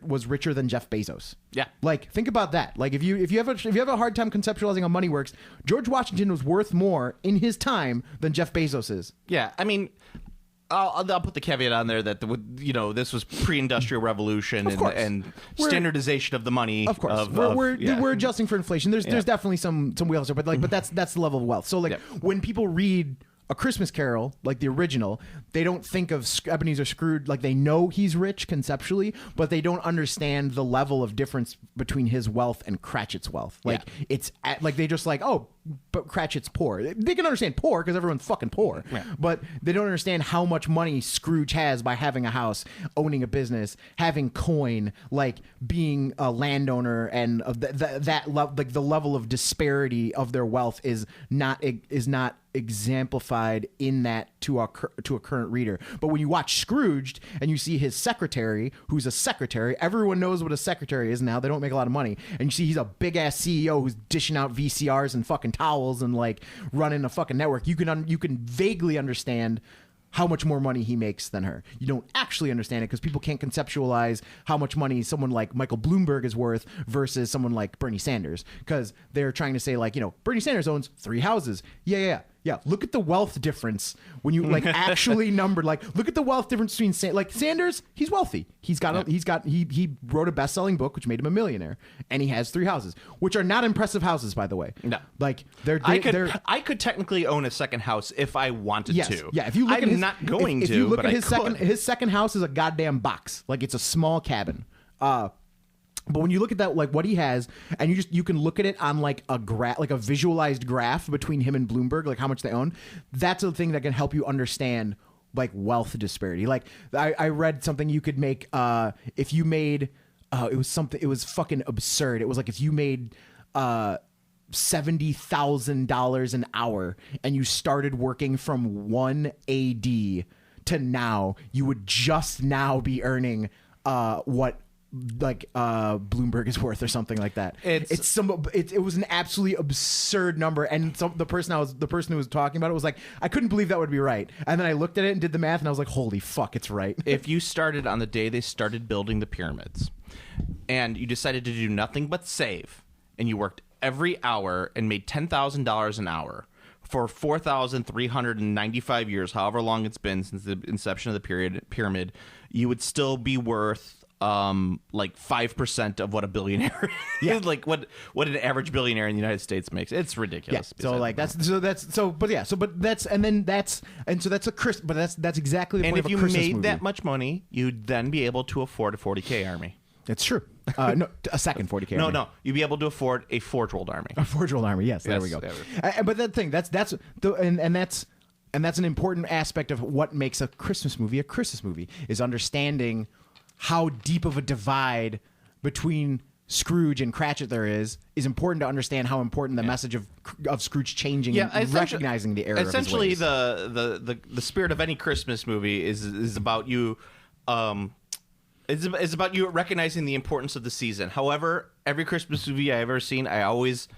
Speaker 2: was richer than Jeff Bezos.
Speaker 3: Yeah.
Speaker 2: Like, think about that. Like, if you have a hard time conceptualizing how money works, George Washington was worth more in his time than Jeff Bezos is.
Speaker 3: Yeah. I mean, I'll put the caveat on there that this was pre-industrial revolution and standardization of the money.
Speaker 2: Of course, we're adjusting for inflation. There's definitely some wheels there, but that's the level of wealth. So like when people read A Christmas Carol, like the original, they don't think of Ebenezer Scrooge, like they know he's rich conceptually, but they don't understand the level of difference between his wealth and Cratchit's wealth. Like like they just like, oh, but Cratchit's poor. They can understand poor because everyone's fucking poor, but they don't understand how much money Scrooge has by having a house, owning a business, having coin, like being a landowner, and like the level of disparity of their wealth is not exemplified in that to a current reader. But when you watch Scrooged and you see his secretary, who's a secretary, everyone knows what a secretary is now. They don't make a lot of money, and you see he's a big ass CEO who's dishing out VCRs and fucking towels and like running a fucking network. You can vaguely understand how much more money he makes than her. You don't actually understand it because people can't conceptualize how much money someone like Michael Bloomberg is worth versus someone like Bernie Sanders, because they're trying to say, like, you know, Bernie Sanders owns 3 houses. Yeah. Look at the wealth difference when you like actually numbered. Like, look at the wealth difference between Sanders. He's wealthy. He wrote a best-selling book which made him a millionaire, and he has 3 houses, which are not impressive houses, by the way.
Speaker 3: No,
Speaker 2: like
Speaker 3: I could technically own a second house if I wanted to.
Speaker 2: Yeah, if you look at his,
Speaker 3: not going
Speaker 2: if
Speaker 3: to,
Speaker 2: you look
Speaker 3: but
Speaker 2: at his
Speaker 3: I
Speaker 2: second house is a goddamn box. Like, it's a small cabin. But when you look at that, like what he has, and you can look at it on like a like a visualized graph between him and Bloomberg, like how much they own. That's a thing that can help you understand like wealth disparity. Like I read something you could make if you made it was fucking absurd. It was like if you made $70,000 an hour and you started working from 1 AD to now, you would just now be earning what like Bloomberg is worth or something like that. It was an absolutely absurd number, and the person who was talking about it was like, I couldn't believe that would be right, and then I looked at it and did the math, and I was like, holy fuck, it's right.
Speaker 3: If you started on the day they started building the pyramids, and you decided to do nothing but save, and you worked every hour and made $10,000 an hour for 4,395 years, however long it's been since the inception of the pyramid, you would still be worth like 5% of what a billionaire is. Like what an average billionaire in the United States makes. It's ridiculous.
Speaker 2: Yeah. So like that's exactly the point of a Christmas movie.
Speaker 3: And if you made that much money, you'd then be able to afford a 40K army.
Speaker 2: It's true. No, a second 40K army.
Speaker 3: No, you'd be able to afford a Forge World army.
Speaker 2: A Forge World army. Yes, there we go. But that thing, that's an important aspect of what makes a Christmas movie is understanding how deep of a divide between Scrooge and Cratchit there is important to understand how important the message of Scrooge changing and recognizing the error
Speaker 3: essentially
Speaker 2: of his ways.
Speaker 3: the spirit of any Christmas movie is about you is about you recognizing the importance of the season. However, every Christmas movie I've ever seen, I always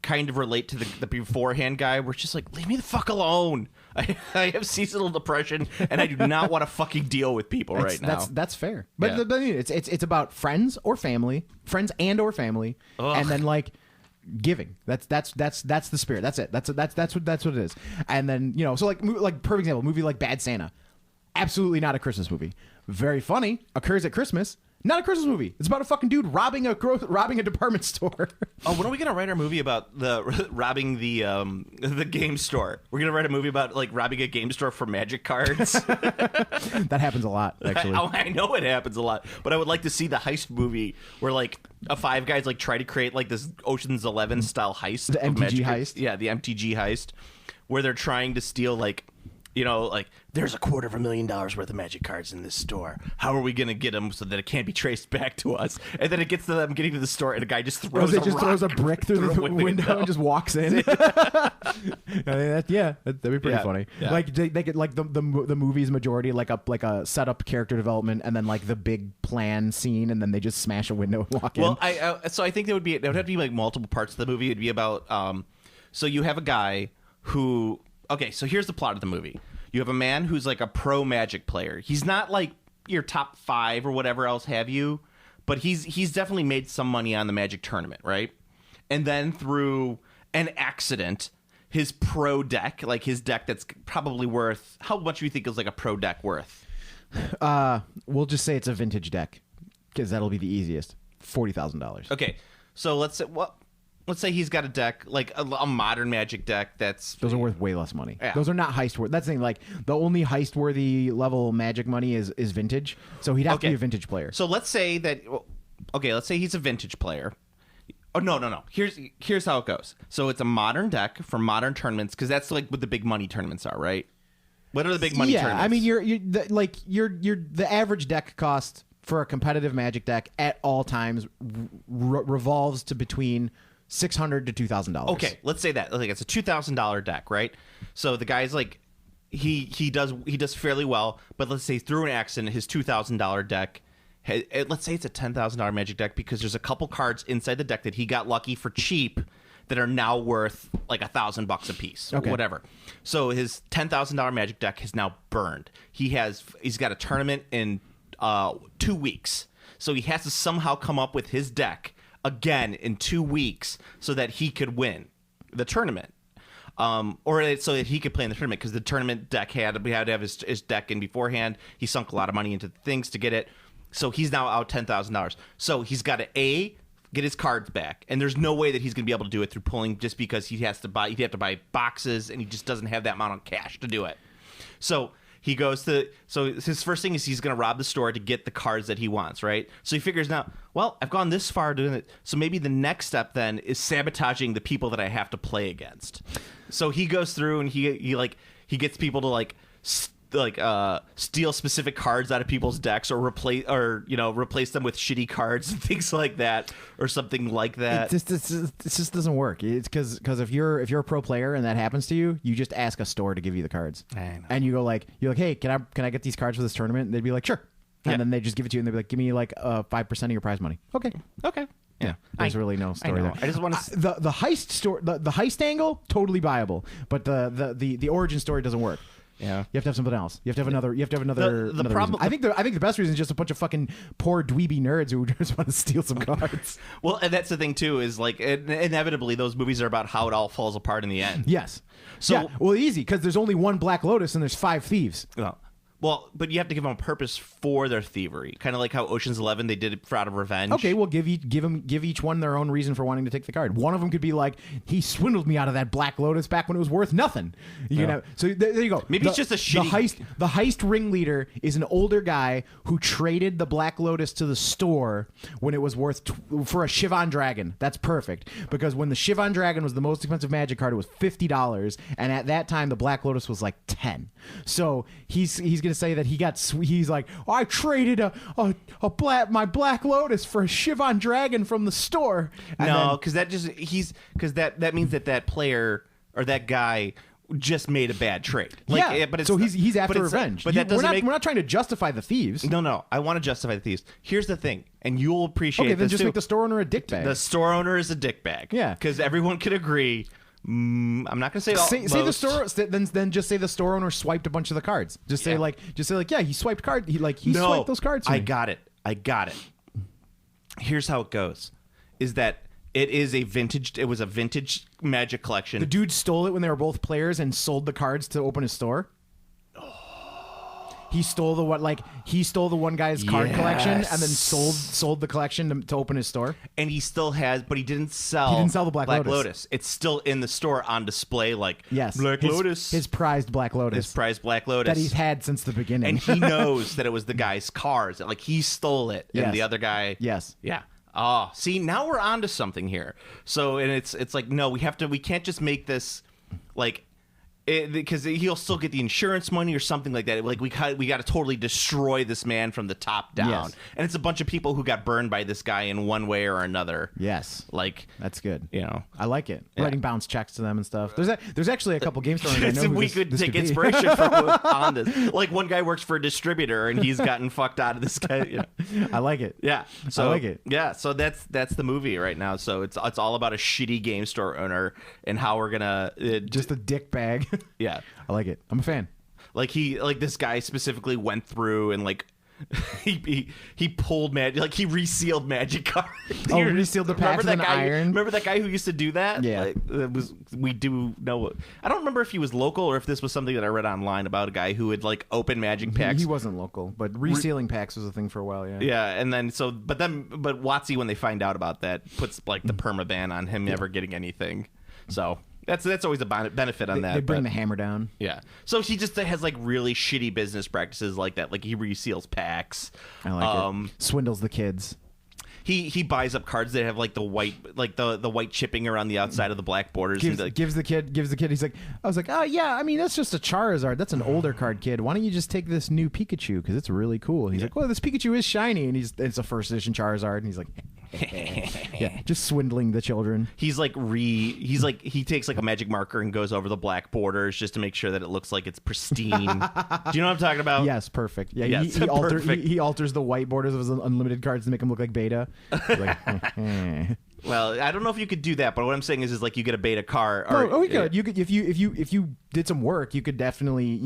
Speaker 3: kind of relate to the beforehand guy where it's just like, leave me the fuck alone. I have seasonal depression and I do not want to fucking deal with people right now.
Speaker 2: That's fair. But it's about friends and or family, and then like giving. That's the spirit. That's it. That's what it is. And then, you know, so like perfect example, movie like Bad Santa. Absolutely not a Christmas movie. Very funny, occurs at Christmas. Not a Christmas movie. It's about a fucking dude robbing a department store.
Speaker 3: Oh, when are we gonna write our movie about robbing the game store? We're gonna write a movie about like robbing a game store for magic cards.
Speaker 2: That happens a lot, actually.
Speaker 3: I know it happens a lot, but I would like to see the heist movie where like 5 guys like try to create like this Ocean's 11 style heist.
Speaker 2: The MTG heist.
Speaker 3: Yeah, the MTG heist, where they're trying to steal like, you know, like there's $250,000 worth of magic cards in this store. How are we going to get them so that it can't be traced back to us? And then it gets to them getting to the store, and a guy just throws
Speaker 2: throws a brick through the window and just walks in. That'd be pretty funny. Yeah. Like they get like the movie's majority like a setup character development, and then like the big plan scene, and then they just smash a window and walk in.
Speaker 3: Well, so I think there would have to be like multiple parts of the movie. It'd be about so you have a guy who. Okay, so here's the plot of the movie. You have a man who's like a pro Magic player. He's not like your top 5 or whatever else have you, but he's definitely made some money on the Magic tournament, right? And then through an accident, his pro deck, like his deck that's probably worth, how much do you think is like a pro deck worth?
Speaker 2: We'll just say it's a vintage deck, because that'll be the easiest. $40,000.
Speaker 3: Okay, so let's say he's got a deck, like a modern Magic deck those
Speaker 2: are worth way less money.
Speaker 3: Yeah.
Speaker 2: Those are not heist worthy. That's the thing, like the only heist worthy level Magic money is vintage. So he'd have to be a vintage player.
Speaker 3: So let's say he's a vintage player. Oh no. Here's how it goes. So it's a modern deck for modern tournaments, because that's like what the big money tournaments are, right? What are the big money tournaments?
Speaker 2: I mean, the average deck cost for a competitive Magic deck at all times revolves to between $600 to $2,000.
Speaker 3: Okay, let's say that. Like it's a $2,000 deck, right? So the guy's like, he does fairly well, but let's say through an accident, his $2,000 deck, let's say it's a $10,000 Magic deck, because there's a couple cards inside the deck that he got lucky for cheap that are now worth like $1,000 a piece, or whatever. So his $10,000 Magic deck has now burned. He's got a tournament in 2 weeks, so he has to somehow come up with his deck again in 2 weeks so that he could win the tournament. Or so that he could play in the tournament, because the tournament deck we had to have his deck in beforehand. He sunk a lot of money into things to get it, so he's now out $10,000. So he's got to get his cards back, and there's no way that he's going to be able to do it through pulling, just because he'd have to buy boxes, and he just doesn't have that amount of cash to do it. So he goes so his first thing is he's going to rob the store to get the cards that he wants, right? So he figures now, well, I've gone this far doing it, so maybe the next step then is sabotaging the people that I have to play against. So he goes through and he gets people to steal specific cards out of people's decks, or replace them with shitty cards and things like that, or something like that.
Speaker 2: It just doesn't work. It's because if you're a pro player and that happens to you, you just ask a store to give you the cards, and you're like, hey, can I get these cards for this tournament? And they'd be like, sure, and then they just give it to you, and they'd be like, give me like 5% of your prize money. Okay. Yeah, there's really no story there.
Speaker 3: I just want to
Speaker 2: the heist story, the heist angle, totally viable, but the origin story doesn't work.
Speaker 3: Yeah,
Speaker 2: you have to have something else. You have to have another. The problem. Reason. I think the best reason is just a bunch of fucking poor dweeby nerds who just want to steal some cards.
Speaker 3: Well, and that's the thing too, is like inevitably those movies are about how it all falls apart in the end.
Speaker 2: Yes. So easy, because there's only one Black Lotus and there's 5 thieves.
Speaker 3: Well, but you have to give them a purpose for their thievery, kind of like how Ocean's 11 they did it out of revenge.
Speaker 2: Okay, well, give each one their own reason for wanting to take the card. One of them could be like, he swindled me out of that Black Lotus back when it was worth nothing. So there you go.
Speaker 3: Maybe it's just a shitty.
Speaker 2: The heist ringleader is an older guy who traded the Black Lotus to the store when it was worth for a Shivan Dragon. That's perfect, because when the Shivan Dragon was the most expensive Magic card, it was $50, and at that time the Black Lotus was like 10. So he's gonna say that he's like, oh, I traded my Black Lotus for a Shivan Dragon from the store.
Speaker 3: No, because that means that player or that guy just made a bad trade.
Speaker 2: But he's after revenge.
Speaker 3: But that doesn't
Speaker 2: we're not trying to justify the thieves.
Speaker 3: No, I want to justify the thieves. Here's the thing, and you'll appreciate.
Speaker 2: Okay, then
Speaker 3: this
Speaker 2: just
Speaker 3: too.
Speaker 2: make the store owner a dickbag.
Speaker 3: The store owner is a dickbag.
Speaker 2: Yeah,
Speaker 3: because everyone could agree. I'm not gonna say
Speaker 2: say the store. Then just say the store owner swiped a bunch of the cards. Just say yeah, he swiped card. He swiped those cards.
Speaker 3: I got it. Here's how it goes: is that it was a vintage Magic collection.
Speaker 2: The dude stole it when they were both players and sold the cards to open his store. He stole the one guy's card collection and then sold the collection to open his store.
Speaker 3: And he still has, but he didn't sell
Speaker 2: the Black Lotus.
Speaker 3: It's still in the store on display, like Black Lotus.
Speaker 2: His prized Black Lotus.
Speaker 3: His prized Black Lotus
Speaker 2: that he's had since the beginning.
Speaker 3: And he knows that it was the guy's cards. Like he stole it, and the other guy.
Speaker 2: Yes.
Speaker 3: Yeah. Oh, see, now we're onto something here. So, and it's like, no, we can't just make this like. Because he'll still get the insurance money or something like that. Like we got to totally destroy this man from the top down, and it's a bunch of people who got burned by this guy in one way or another.
Speaker 2: Yes,
Speaker 3: like
Speaker 2: that's good.
Speaker 3: I
Speaker 2: like it. Yeah. Writing bounce checks to them and stuff. There's actually a couple game stores I know
Speaker 3: we could take inspiration from on this. Like one guy works for a distributor and he's gotten fucked out of this guy.
Speaker 2: I like it.
Speaker 3: Yeah,
Speaker 2: I like it.
Speaker 3: Yeah, so that's the movie right now. So it's all about a shitty game store owner and how we're gonna
Speaker 2: just a dick bag.
Speaker 3: Yeah,
Speaker 2: I like it. I'm a fan.
Speaker 3: Like this guy specifically went through and like he pulled magic, like he resealed Magic cards.
Speaker 2: Oh, resealed the packs with an iron.
Speaker 3: Remember that guy who used to do that?
Speaker 2: Yeah,
Speaker 3: we do know. I don't remember if he was local or if this was something that I read online about a guy who would like open Magic packs.
Speaker 2: He wasn't local, but resealing packs was a thing for a while.
Speaker 3: Yeah, and then but WotC, when they find out about that, puts like the permaban on him ever getting anything. So. That's always a benefit on that.
Speaker 2: They bring the hammer down.
Speaker 3: Yeah. So he just has like really shitty business practices like that. Like he reseals packs.
Speaker 2: I like it. Swindles the kids.
Speaker 3: He buys up cards that have like the white the white chipping around the outside of the black borders.
Speaker 2: Gives the kid. He's like, I was like, oh yeah, I mean that's just a Charizard. That's an older card, kid. Why don't you just take this new Pikachu because it's really cool. He's like, well, this Pikachu is shiny, and it's a first edition Charizard, and he's like. Yeah, just swindling the children.
Speaker 3: He takes like a magic marker and goes over the black borders just to make sure that it looks like it's pristine. Do you know what I'm talking about?
Speaker 2: Yes, perfect. Yeah,
Speaker 3: yes,
Speaker 2: he alters the white borders of his unlimited cards to make them look like beta. Like,
Speaker 3: Well, I don't know if you could do that, but what I'm saying is like you get a beta car. Or,
Speaker 2: we could. You could if you did some work, you could definitely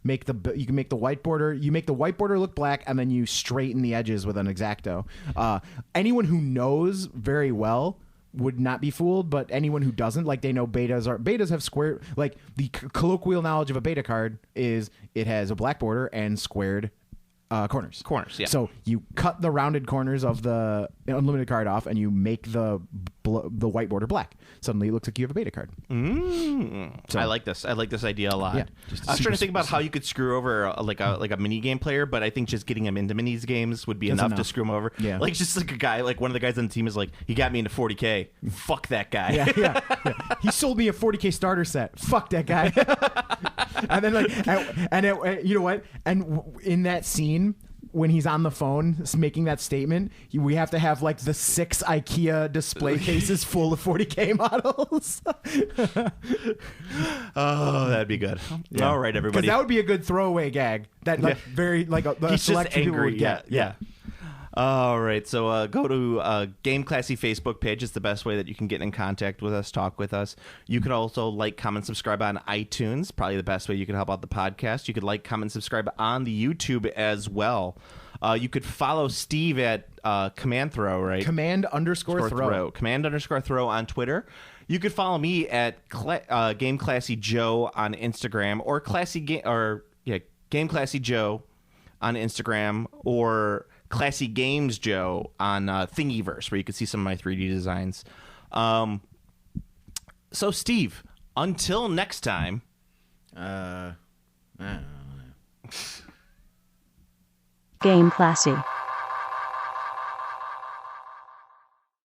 Speaker 2: make the whiteboarder. You make the whiteboarder look black, and then you straighten the edges with an X-Acto. Anyone who knows very well would not be fooled, but anyone who doesn't, like, they know betas have square, like the colloquial knowledge of a beta card is it has a black border and squared corners.
Speaker 3: Yeah.
Speaker 2: So you cut the rounded corners of the unlimited card off, and you make the white border black. Suddenly, it looks like you have a beta card.
Speaker 3: So, I like this. I like this idea a lot.
Speaker 2: Yeah,
Speaker 3: I was trying to think about how you could screw over like a mini game player, but I think just getting him into minis games would be enough to screw him over.
Speaker 2: Yeah.
Speaker 3: Like just like a guy, like one of the guys on the team is like, he got me into 40K. Fuck that guy.
Speaker 2: Yeah. He sold me a 40K starter set. Fuck that guy. And then you know what? And in that scene, when he's on the phone making that statement, we have to have like the 6 IKEA display cases full of 40K models.
Speaker 3: Oh, that'd be good.
Speaker 2: Yeah.
Speaker 3: All right, everybody.
Speaker 2: Because that would be a good throwaway gag. That very like a
Speaker 3: He's
Speaker 2: select
Speaker 3: just
Speaker 2: people
Speaker 3: angry.
Speaker 2: would get.
Speaker 3: Yeah. All right, so go to Game Classy Facebook page. It's the best way that you can get in contact with us, talk with us. You can also like, comment, subscribe on iTunes. Probably the best way you can help out the podcast. You could like, comment, subscribe on the YouTube as well. You could follow Steve at Command Throw, right?
Speaker 2: Command_throw.
Speaker 3: Command_throw on Twitter. You could follow me at Game Classy Joe on Instagram, or Game Classy Joe on Instagram, or Classy Games Joe on Thingiverse, where you can see some of my 3D designs. So, Steve, until next time.
Speaker 1: Game Classy.